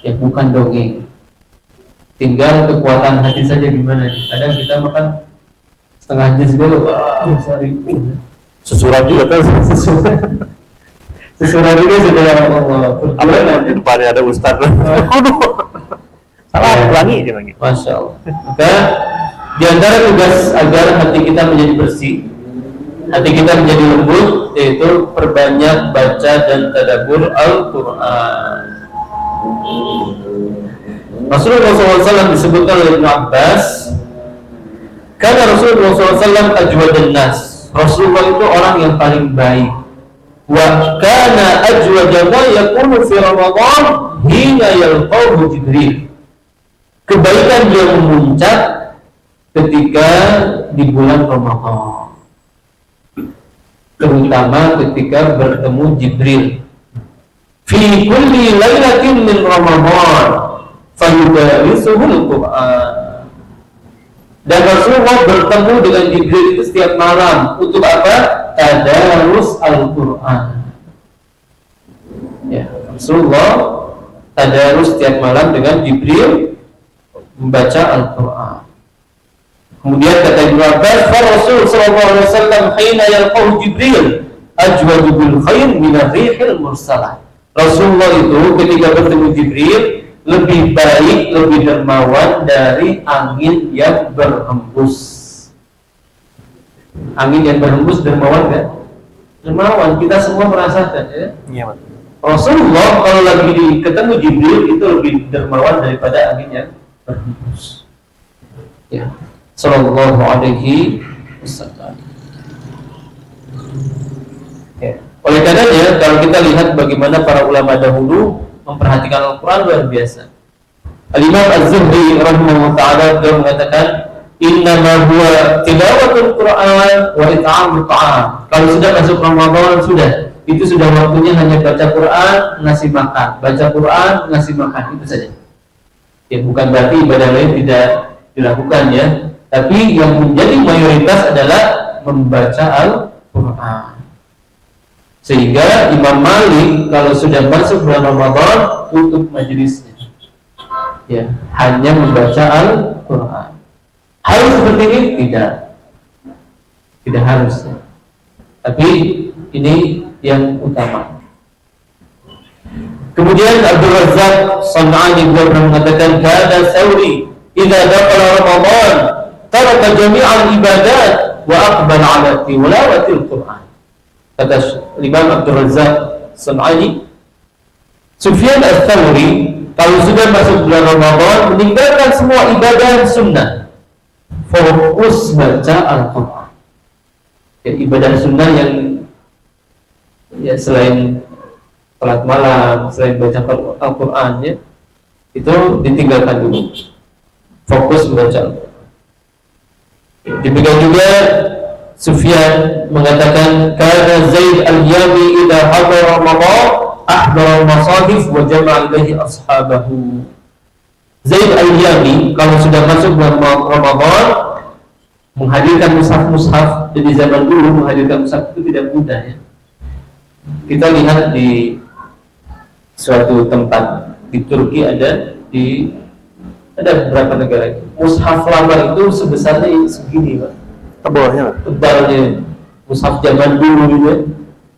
ya bukan dongeng. Tinggal kekuatan hati saja gimana. Kadang kita makan setengah jus dulu. Sorry. Sesurat juga kan. Sesurat juga sudah Allah. Apa di depannya ada ustaz. Salah ulangi dia lagi. Masya Allah. Maka di antara tugas agar hati kita menjadi bersih, hati kita menjadi lembut, yaitu perbanyak baca dan tadabbur Al-Quran. Rasulullah SAW disebutkan oleh Ibnu Abbas, karena Rasulullah SAW ajwadan nas. Rasulullah itu orang yang paling baik. Wa kana ajwada ma yakunu fi Ramadan hina yalqahu Jibril. Kebaikan dia memuncak ketika di bulan Ramadan, terutama ketika bertemu Jibril. Fi kulli lailatin min Ramadan fayudarisuhul Quran. Dan Rasulullah bertemu dengan Jibril itu setiap malam. Untuk apa? Tadarus Al-Quran. Ya, Rasulullah tadarus setiap malam dengan Jibril membaca Al-Quran. Kemudian kata Ibnu Abbas, "Fa Rasul sallallahu alaihi wasallam hina yalqahu Jibril ajwadu bil khair min ar-rihil mursalah." Rasulullah itu ketika bertemu Jibril lebih baik, lebih dermawan dari angin yang berhembus. Angin yang berhembus dermawan kan? Dermawan, kita semua merasakan ya. Iya, Pak. Rasulullah kalau lagi ketemu Jibril itu lebih dermawan daripada angin yang berhembus. Ya, sallallahu alaihi wasallam. Ya. Oleh karenanya kalau kita lihat bagaimana para ulama dahulu memperhatikan Al-Quran luar biasa. Al-Imam Az-Zuhri rahimahullah ta'ala beliau mengatakan, innama huwa tilawatul Quran wa it'amut ta'am. Kalau sudah masuk Ramadan itu sudah waktunya hanya baca Quran, ngasih makan, baca Quran, ngasih makan, itu saja. Ya, bukan berarti ibadah lain tidak dilakukan ya, tapi yang menjadi mayoritas adalah membaca Al-Quran. Sehingga Imam Malik kalau sudah masuk bulan Ramadan tutup majelisnya, ya, hanya membaca Al-Quran. Harus seperti ini? Tidak harus ya. Tapi ini yang utama. Kemudian Abdul Razzaq San'ani beliau mengatakan, kana Thawri idza dakhala Ramadan taraka jami'al ibadat wa aqbala 'ala tilawatil Quran. Kata Imam Abdul Razzaq San'ani, Sufyan Ats-Tsauri kalau sudah masuk bulan Ramadan meninggalkan semua ibadah sunnah, fokus baca Al-Quran. Ya, ibadah sunnah yang ya selain salat malam, selain baca Al-Quran ya, itu ditinggalkan dulu, fokus membaca. Demikian juga Sufyan mengatakan karena Zaid al-Yami idza hadara Ramadan ahdara al-masahif wa jama'a ilaihi ashabahu. Zaid al-Yami kalau sudah masuk bulan Ramadan menghadirkan mushaf-mushaf. Di zaman dulu menghadirkan mushaf itu tidak mudah ya. Kita lihat di suatu tempat di Turki ada beberapa negara. Mushaf lama itu sebesarnya segini Pak. Tebalnya mushaf zaman dulu gitu ya,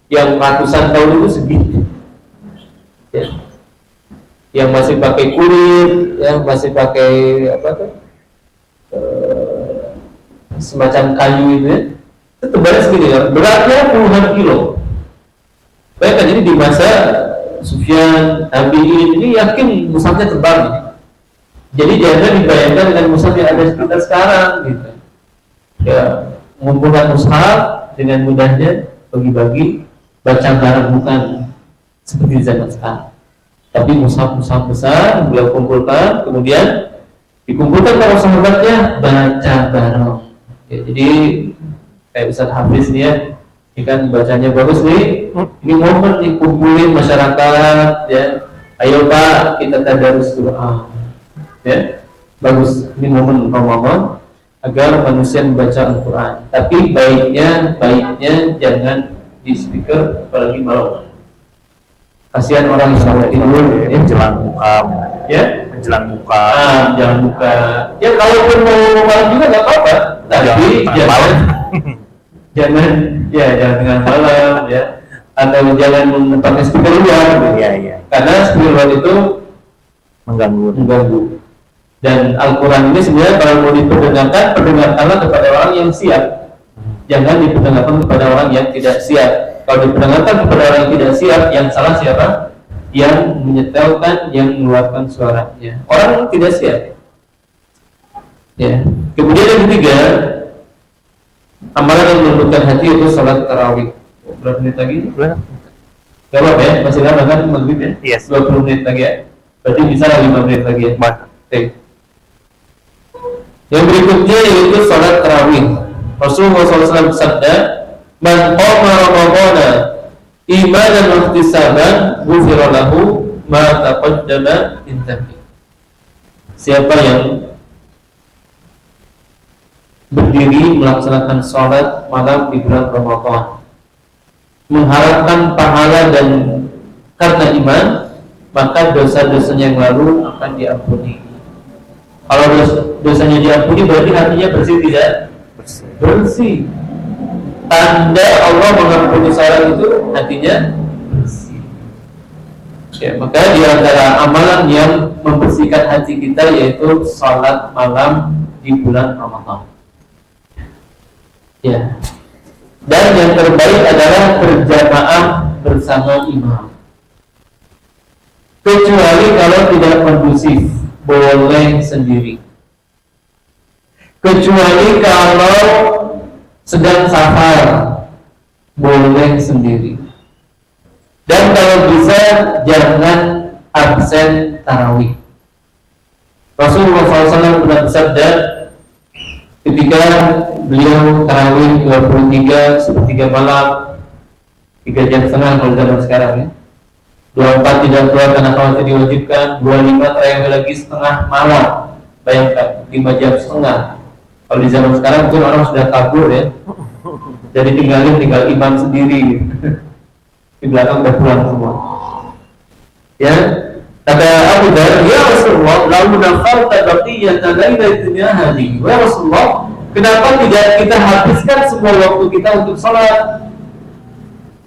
yang ratusan tahun itu segini ya. Yang masih pakai kulit, yang masih pakai semacam kayu itu ya, itu tebalnya segini ya, beratnya puluhan kilo. Bayangkan jadi di masa Sufyan, Tabi'in ini yakin mushafnya tebal nih. Jadi jangan dibayangkan dengan mushaf yang ada sekitar sekarang gitu. Ya, mengumpulkan mushaf dengan mudahnya, bagi-bagi, baca bareng, bukan seperti zaman sekarang. Tapi mushaf-mushaf besar beliau kumpulkan, kemudian dikumpulkan para sahabatnya baca bareng. Ya, jadi kayak Ustaz Hafiz nih ya, ini kan bacanya bagus nih. Ini momen nih kumpulin masyarakat ya. Ayo Pak, kita tadarus Quran. Ya, bagus. Ini momen Ramadan agar manusia membaca Al-Quran. Tapi baiknya jangan di speaker apalagi malam. Kasihan orang yang sampai tidur ya, menjelang buka jangan buka. Ya kalaupun mau malam juga nggak apa-apa, tapi jangan dengan malam ya, atau jangan pakai speaker luar. Iya. Karena speaker luar itu mengganggu. Dan Al-Quran ini sebenarnya kalau mau diperdengarkan, perdengarkanlah kepada orang yang siap. Jangan diperdengarkan kepada orang yang tidak siap. Kalau diperdengarkan kepada orang yang tidak siap, yang salah siapa? Yang menyetelkan, yang mengeluarkan suaranya. Orang tidak siap. Ya. Kemudian yang ketiga, amalan yang melembutkan hati itu salat tarawih. Berapa menit lagi? Gak apa-apa ya, masih lama kan maghrib ya? Yes. 20 menit lagi ya. Berarti bisa 5 menit lagi ya. Oke. Yang berikutnya yaitu salat tarawih. Rasulullah SAW bersabda, "Man qama Ramadhana imanan wa ihtisaban, ghufira lahu ma taqaddama min dhanbi." Siapa yang berdiri melaksanakan salat malam di bulan Ramadan, mengharapkan pahala dan karena iman, maka dosa-dosanya yang lalu akan diampuni. Kalau dosanya diampuni berarti hatinya bersih tidak? Bersih. Tanda Allah mengampuni seorang itu hatinya bersih. Ya, maka di antara amalan yang membersihkan hati kita yaitu salat malam di bulan Ramadan. Ya. Dan yang terbaik adalah berjamaah bersama imam. Kecuali kalau tidak kondusif, boleh sendiri. Kecuali kalau sedang safar, boleh sendiri. Dan kalau bisa jangan absen tarawih. Rasulullah SAW pernah bersabda ketika beliau tarawih 23 sepertiga malam, 3 jam setengah kalau zaman sekarang ya. 24 tidak keluar karena khawatir diwajibkan, 25 tarawih lagi setengah malam. Bayangkan 5 jam setengah. Kalau di zaman sekarang mungkin orang sudah kabur ya. Jadi tinggal imam sendiri. Di belakang udah pulang semua. Ya, kata Abu Dhar, ya Rasulullah, lau nafalta baqiyata lailatina hadhihi. Ya Rasulullah, kenapa tidak kita habiskan semua waktu kita untuk salat?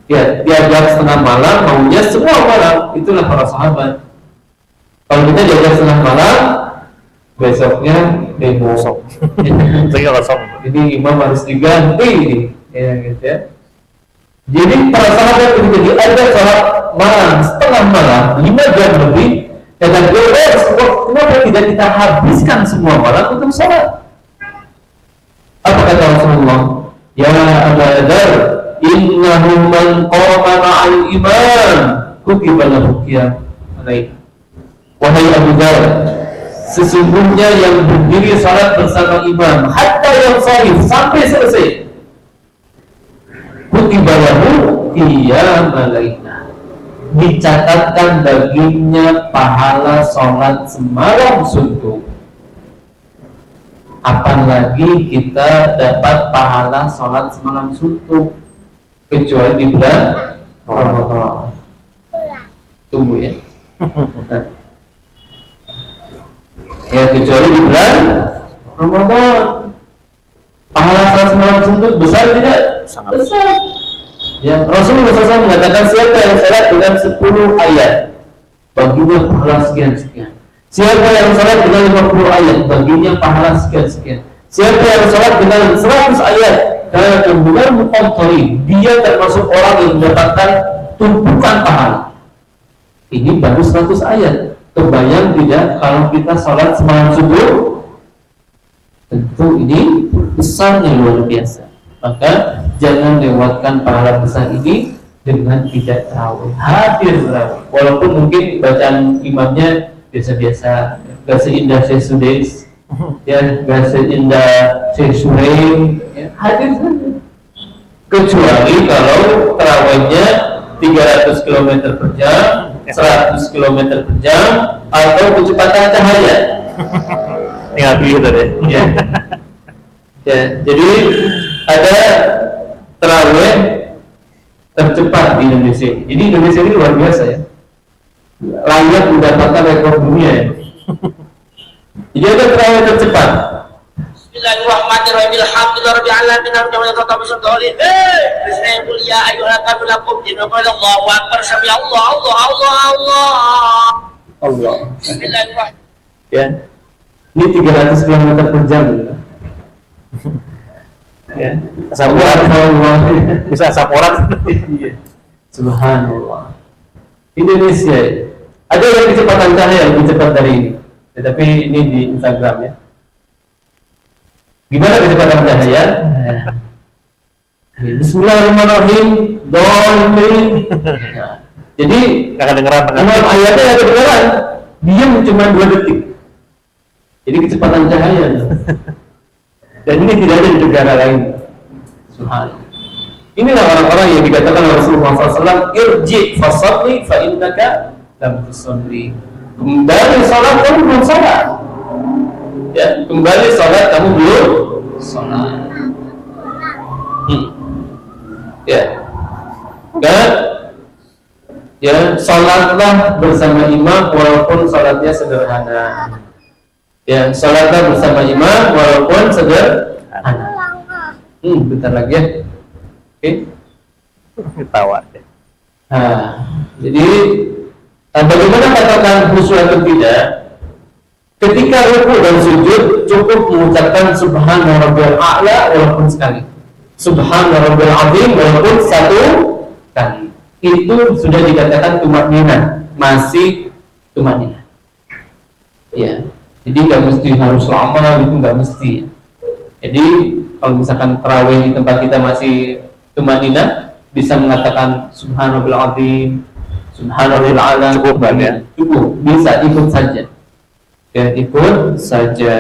Ya, diajak setengah malam, maunya semua malam. Itulah para sahabat. Kalau kita diajak setengah malam, besoknya demo. Jadi imam harus diganti, ya gitu ya. Jadi para sahabat ketika diajak salat malam setengah malam 5 jam lebih, kata beliau, kenapa tidak kita habiskan semua malam untuk salat? Apa kata Rasulullah? Ya Abu Dhar, innahu man qama ma'al iman kutiba lahu qiyam alaih. Wahai Abu Dzar, sesungguhnya yang berdiri salat bersama imam hatta yang sahih sampai selesai, kutiba lahu qiyam alaina, dicatatkan baginya pahala salat semalam suntuk. Apalagi kita dapat pahala salat semalam suntuk kecuali di bulan Ramadan. Tunggu ya. Ya, kecuali di bulan Ramadan. Pahala salat semalam suntuk besar tidak? Sangat besar. Ya, Rasulullah SAW mengatakan siapa yang salat dengan 10 ayat baginya pahala sekian-sekian. Siapa yang salat dengan 50 ayat baginya pahala sekian-sekian. Siapa yang salat dengan 100 ayat karena kemudian muqaddari, dia termasuk orang yang mendapatkan tumpukan pahala. Ini baru 100 ayat. Kebayang tidak kalau kita salat semalam subuh? Tentu ini besarnya luar biasa. Maka jangan lewatkan pahala besar ini dengan tidak tarawih. Hadir tarawih. Walaupun mungkin bacaan imamnya biasa-biasa, gak seindah Syekh Sudais, ya, gak seindah Syekh Suraim, ya, hadir saja. Kecuali kalau tarawihnya 300 km per jam, 100 km per jam, atau kecepatan cahaya. tinggal pilih tadi. Ya. Ya, jadi ada tarawih tercepat di Indonesia. Jadi Indonesia ini luar biasa ya. Layak mendapatkan rekor dunia ya. Jadi ada tarawih tercepat. Bismillahirrahmanirrahim. Alhamdulillahirabbil alamin. Alhamdulillah bismillahirrahmanirrahim. Bismillahirrahmanirrahim. Ya ayyuhalladzina amanu Allahu akbar. Sami Allah. Allah. Bismillahirrahmanirrahim. Ya. Ini 300 km per jam ya. Ya. Subhanallah. Bisa saporat. Iya. Subhanallah. Indonesia ada yang kecepatan cahaya lebih cepat dari ini. Tetapi ini di Instagram ya. Gimana kecepatan cahaya? Bismillahirrahmanirrahim. Nah, jadi Kakak dengeran ayatnya ada beneran. Diam cuma 2 detik. Jadi kecepatan cahaya. Dan ini tidak ada di negara lain. Subhanallah. Inilah orang-orang yang dikatakan Rasulullah SAW, irji fasalli fa innaka lam tusalli. Kembali salat kamu belum salat. Ya, kembali salat kamu belum salat. Ya. Dan ya, salatlah bersama imam walaupun salatnya sederhana. Ya, salatlah bersama imam walaupun sederhana. Bentar lagi ya. Oke. Ketawa deh. Nah, jadi bagaimana katakan khusyuk atau tidak? Ketika ruku dan sujud cukup mengucapkan Subhana Rabbiyal A'la walaupun sekali, Subhana Rabbiyal Azim walaupun 1 kali. Itu sudah dikatakan tumakninah, masih tumakninah. Ya, jadi nggak mesti harus lama, itu nggak mesti. Jadi kalau misalkan tarawih di tempat kita masih tumakninah, bisa mengatakan Subhanallah azim, Subhanallah a'la, Cukup kan ya? Cukup, bisa ikut saja. Ya, ikut saja.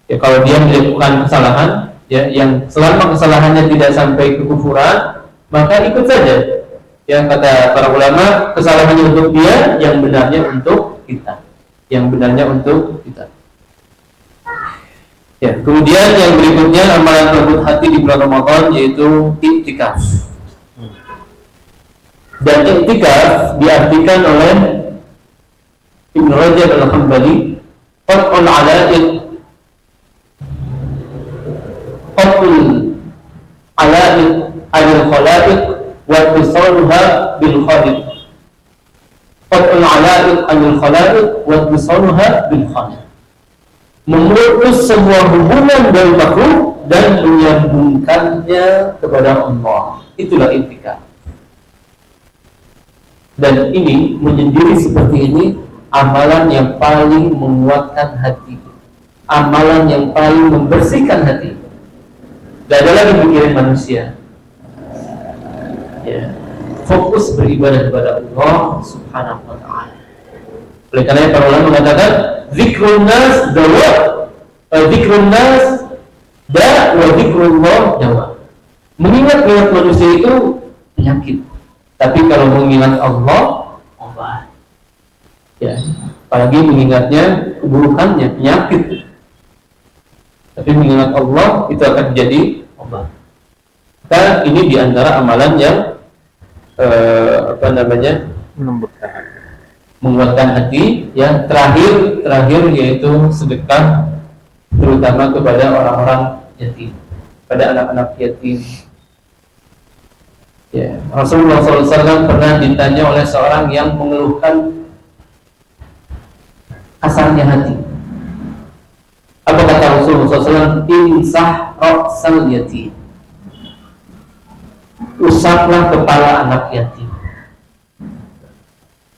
Ya, kalau dia melakukan kesalahan, ya, yang selama kesalahannya tidak sampai kekufuran, maka ikut saja. Ya, kata para ulama, kesalahannya untuk dia, yang benarnya untuk kita. Yang benarnya untuk kita. Ya, kemudian yang berikutnya amalan lembut hati di bulan Ramadan yaitu iktikaf. Dan iktikaf diartikan oleh Ibnu Rajab Al-Hambali qat'ul ala'iq, qat'ul ala'iq anil khalaiq wa ittisaluha bil khaliq. Qat'ul ala'iq anil khalaiq wa ittisaluha bil khaliq. Memutus semua hubungan dari makhluk dan menyambungkannya kepada Allah. Itulah iktikaf. Dan ini menyendiri seperti ini amalan yang paling menguatkan hati, amalan yang paling membersihkan hati. Tidak ada lagi pikiran manusia. Ya. fokus beribadah kepada Allah Subhanahu wa taala. Oleh karena para ulama mengatakan zikrun nas dawa, zikrun nas da wa zikrullah dawa. Mengingat manusia itu penyakit, tapi kalau mengingat Allah obat. Ya, apalagi mengingatnya keburukannya penyakit. Tapi mengingat Allah itu akan menjadi obat. Maka ini diantara amalan yang menguatkan hati. Yang terakhir yaitu sedekah, terutama kepada orang-orang yatim, pada anak-anak yatim. Ya, Rasulullah SAW pernah ditanya oleh seorang yang mengeluhkan kasarnya hati. Apa kata Rasulullah SAW? Insah ra'sal yatim, usaplah kepala anak yatim.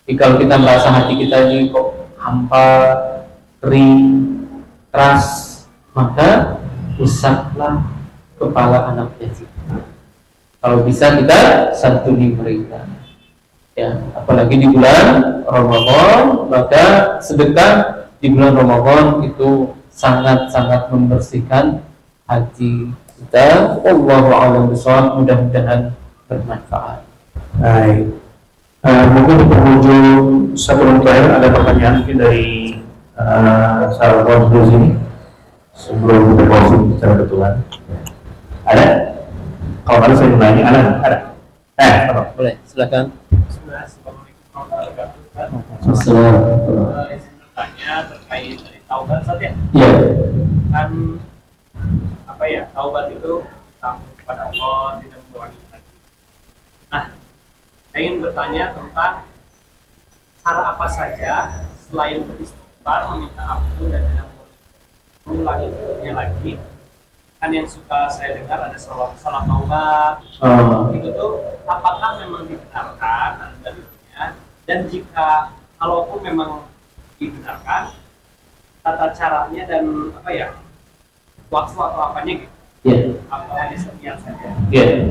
Jadi kalau kita merasa hati kita ini kok hampa, kering, keras, maka usaplah kepala anak yatim. Kalau bisa kita santuni mereka. Ya, apalagi di bulan Ramadan, maka sedekah di bulan Ramadan itu sangat-sangat membersihkan hati kita. Wallahu a'lam bishawab. Mudah-mudahan bermanfaat. Baik. Mungkin di penghujung sebelum terakhir ada pertanyaan mungkin dari sahabat di sini sebelum kita closing secara kebetulan. Ada? Kalau ada saya menanya, ada? Boleh, silakan. Assalamualaikum. Tanya terkait dari taubat saja. Iya. Kan apa ya? Taubat itu takut kepada Allah, tidak mengulangi lagi. Nah, saya ingin bertanya tentang cara apa saja selain beristighfar, meminta ampun dan tidak mengulanginya lagi. Kan yang suka saya dengar ada salah taubat. Itu tuh apakah memang dibenarkan dalilnya, dan jika kalaupun memang dibenarkan, tata caranya dan apa ya, waktu atau apanya gitu? Iya. Apa hanya sekian saja? Iya.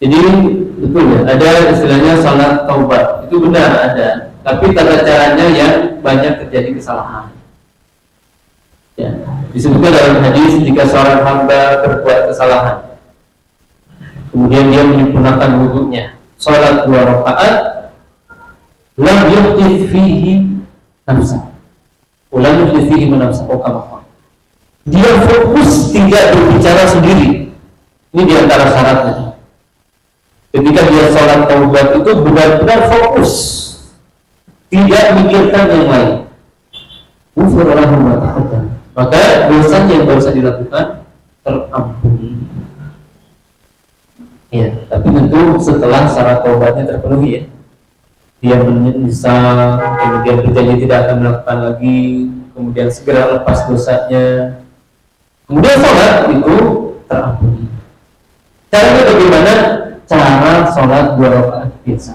Jadi betul ya, ada istilahnya salat taubat, itu benar ada, tapi tata caranya yang banyak terjadi kesalahan. Ya, disebutkan dalam hadis jika seorang hamba berbuat kesalahan, kemudian dia menyempurnakan wudunya, sholat 2 rakaat, lam yuhdits fihi nafsa, lam yuhdits fihi nafsa, dia fokus tidak berbicara sendiri. Ini diantara syaratnya. Ketika dia sholat taubat itu benar-benar fokus, tidak mikirkan yang lain. Ghufranahu ma taqaddam, maka dosa yang baru saja dilakukan terampuni. Ya, tapi tentu setelah syarat taubatnya terpenuhi ya. Dia menyesal, kemudian berjanji tidak akan melakukan lagi, kemudian segera lepas dosanya, kemudian sholat itu terampuni. Caranya bagaimana? Cara sholat 2 rakaat biasa.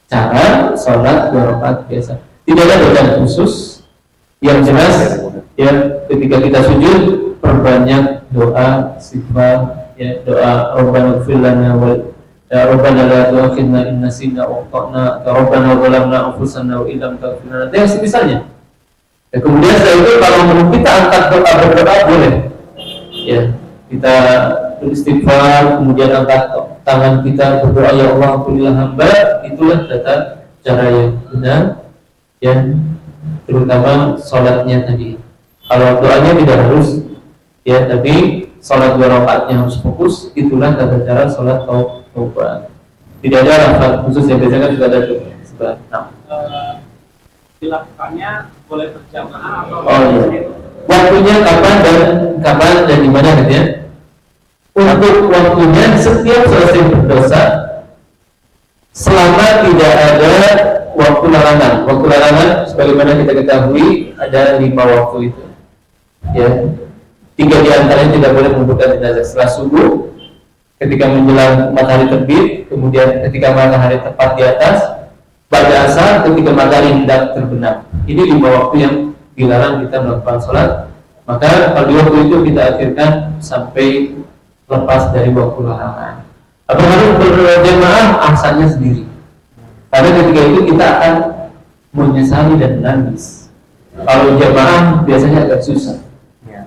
Cara sholat 2 rakaat biasa. Tidak ada bacaan khusus. Yang jelas ya, ketika kita sujud perbanyak doa istighfar, ya, doa Rabbana ighfir lana wa Rabbana la tu'akhidna in nasina wa akhtana, Rabbana zalamna anfusana wa illam taghfir lana, dan semisalnya. Ya, kemudian setelah itu kalau kita angkat doa berdoa boleh. Ya, kita beristighfar, kemudian angkat tangan kita berdoa, ya Allah ampunilah hamba. Itulah tata cara yang benar, ya, terutama sholatnya tadi. Kalau doanya tidak harus, ya, tapi sholat 2 rakaatnya harus fokus. Itulah tata cara sholat taubat. Tidak ada lafaz khusus, yang biasanya kan sudah ada tuh. Dilakukannya boleh berjamaah atau iya. Waktunya kapan dan di mana gitu ya? Untuk waktunya setiap selesai berdosa, selama tidak ada waktu larangan. Waktu larangan sebagaimana kita ketahui ada 5 waktu itu. Ya. 3 di antaranya tidak boleh mengumpulkan jenazah setelah subuh, ketika menjelang matahari terbit, kemudian ketika matahari tepat di atas, pada asar, ketika matahari hendak terbenam. Ini 5 waktu yang dilarang kita melakukan sholat. Maka kalau di waktu itu kita akhirkan sampai lepas dari waktu larangan. Atau harus berjamaah asalnya sendiri. Karena ketika itu kita akan menyesali dan menangis. Kalau jamaah biasanya agak susah.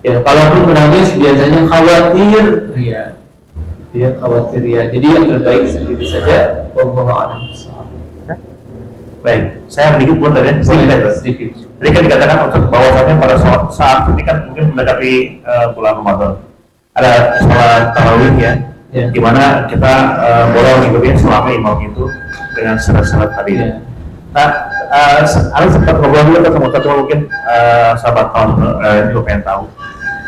Ya, kalaupun menangis biasanya khawatir ria. Dia khawatir ria. Jadi yang terbaik sendiri saja. Wallahu a'lam. Baik, saya sedikit pun dari Sedikit. Tadi kan dikatakan untuk bahwasannya pada saat ini kan mungkin mendekati bulan Ramadan. Ada sholat tarawih ya, di mana kita boleh mengikuti selama imam itu dengan syarat-syarat tadi. Ya. Nah, ada sempat ngobrol juga ketemu mungkin sahabat tahun juga pengen tahu.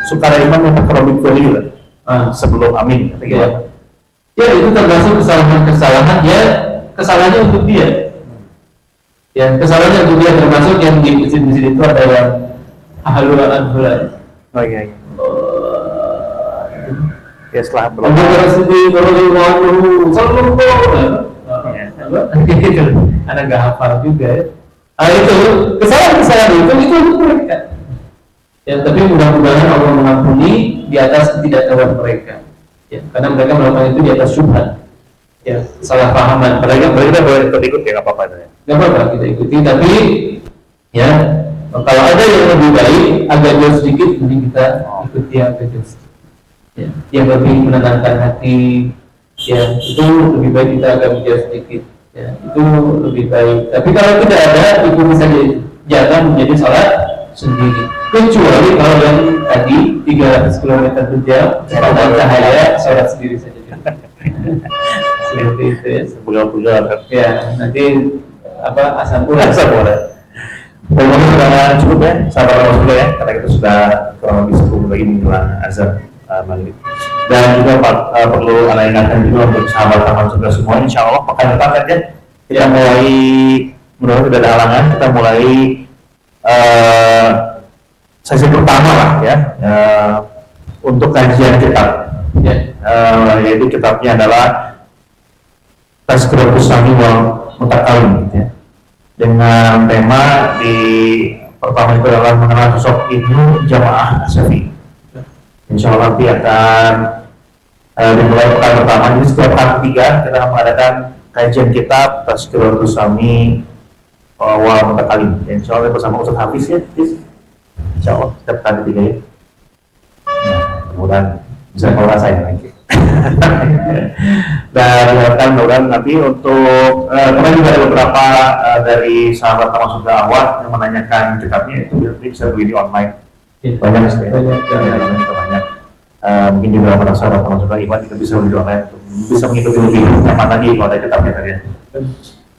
Suka ada imam yang tarawih dulu sebelum amin, atau gimana? Ya, itu termasuk kesalahan ya, kesalahannya untuk dia. Ya, kesalahannya untuk dia termasuk yang di masjid-masjid itu ada yang ahlulan. Oh iya. Ya setelah Abu Bakar Siddiq radhiyallahu anhu, anak nggak hafal juga ya. Itu kesalahan itu untuk mereka. Ya, tapi mudah-mudahan Allah mengampuni di atas ketidaktahuan mereka. Ya, karena mereka melakukan itu di atas syubhat. Ya, salah pahaman. Mereka boleh ikut ya, nggak apa-apa ya. Nggak apa-apa kita ikuti, tapi ya kalau ada yang lebih baik agak jauh sedikit, mending kita ikuti yang agak jauh sedikit. Ya, yang lebih menenangkan hati, ya itu lebih baik kita agak jauh sedikit. Ya, itu lebih baik. Tapi kalau tidak ada, ikuti saja itu. Jangan menjadi sholat sendiri. Kecuali kalau yang tadi 300 km per jam, kecepatan cahaya, sholat sendiri saja. Seperti itu ya. Pegal-pegal. Ya, nanti asam urat. Pokoknya sudah cukup ya, sahabat Rasulullah ya, karena kita sudah kurang lebih 10 lagi menjelang azan maghrib. Dan juga perlu anda ingatkan juga untuk sahabat-sahabat sudah semua, insya Allah pekan depan aja kita mulai, menurut tidak ada halangan, kita mulai sesi pertama lah ya, untuk kajian kitab. Yaitu kitabnya adalah Tazkiratus Sami wal Mutakalim ya. Dengan tema di pertama itu adalah mengenal sosok Ibnu Jamaah Asy-Syafi'i. Insya Allah nanti akan dimulai pekan pertama. Jadi setiap pekan ketiga kita akan mengadakan kajian kitab Tazkiratus Sami wal Mutakalim. Insya Allah bersama Ustaz Hafiz ya. Insya Allah setiap pekan ketiga ya. Kemudian bisa ngerasain lagi. Dan mudah-mudahan nanti untuk kemarin juga ada beberapa dari sahabat termasuk Da'wah yang menanyakan kitabnya itu bisa beli di online. Banyak sekali. Banyak. Mungkin juga para sahabat termasuk Iman juga bisa beli di online, bisa mengikuti lebih nyaman lagi kalau ada kitabnya tadi.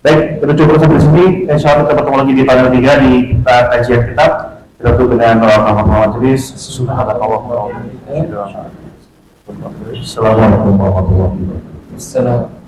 Baik, kita cukup sampai sini. Insya Allah kita bertemu lagi di panel 3 di kita kajian kitab. Kita tutup dengan Muhammad Tulis sesudah Allah. Assalamualaikum warahmatullahi wabarakatuh.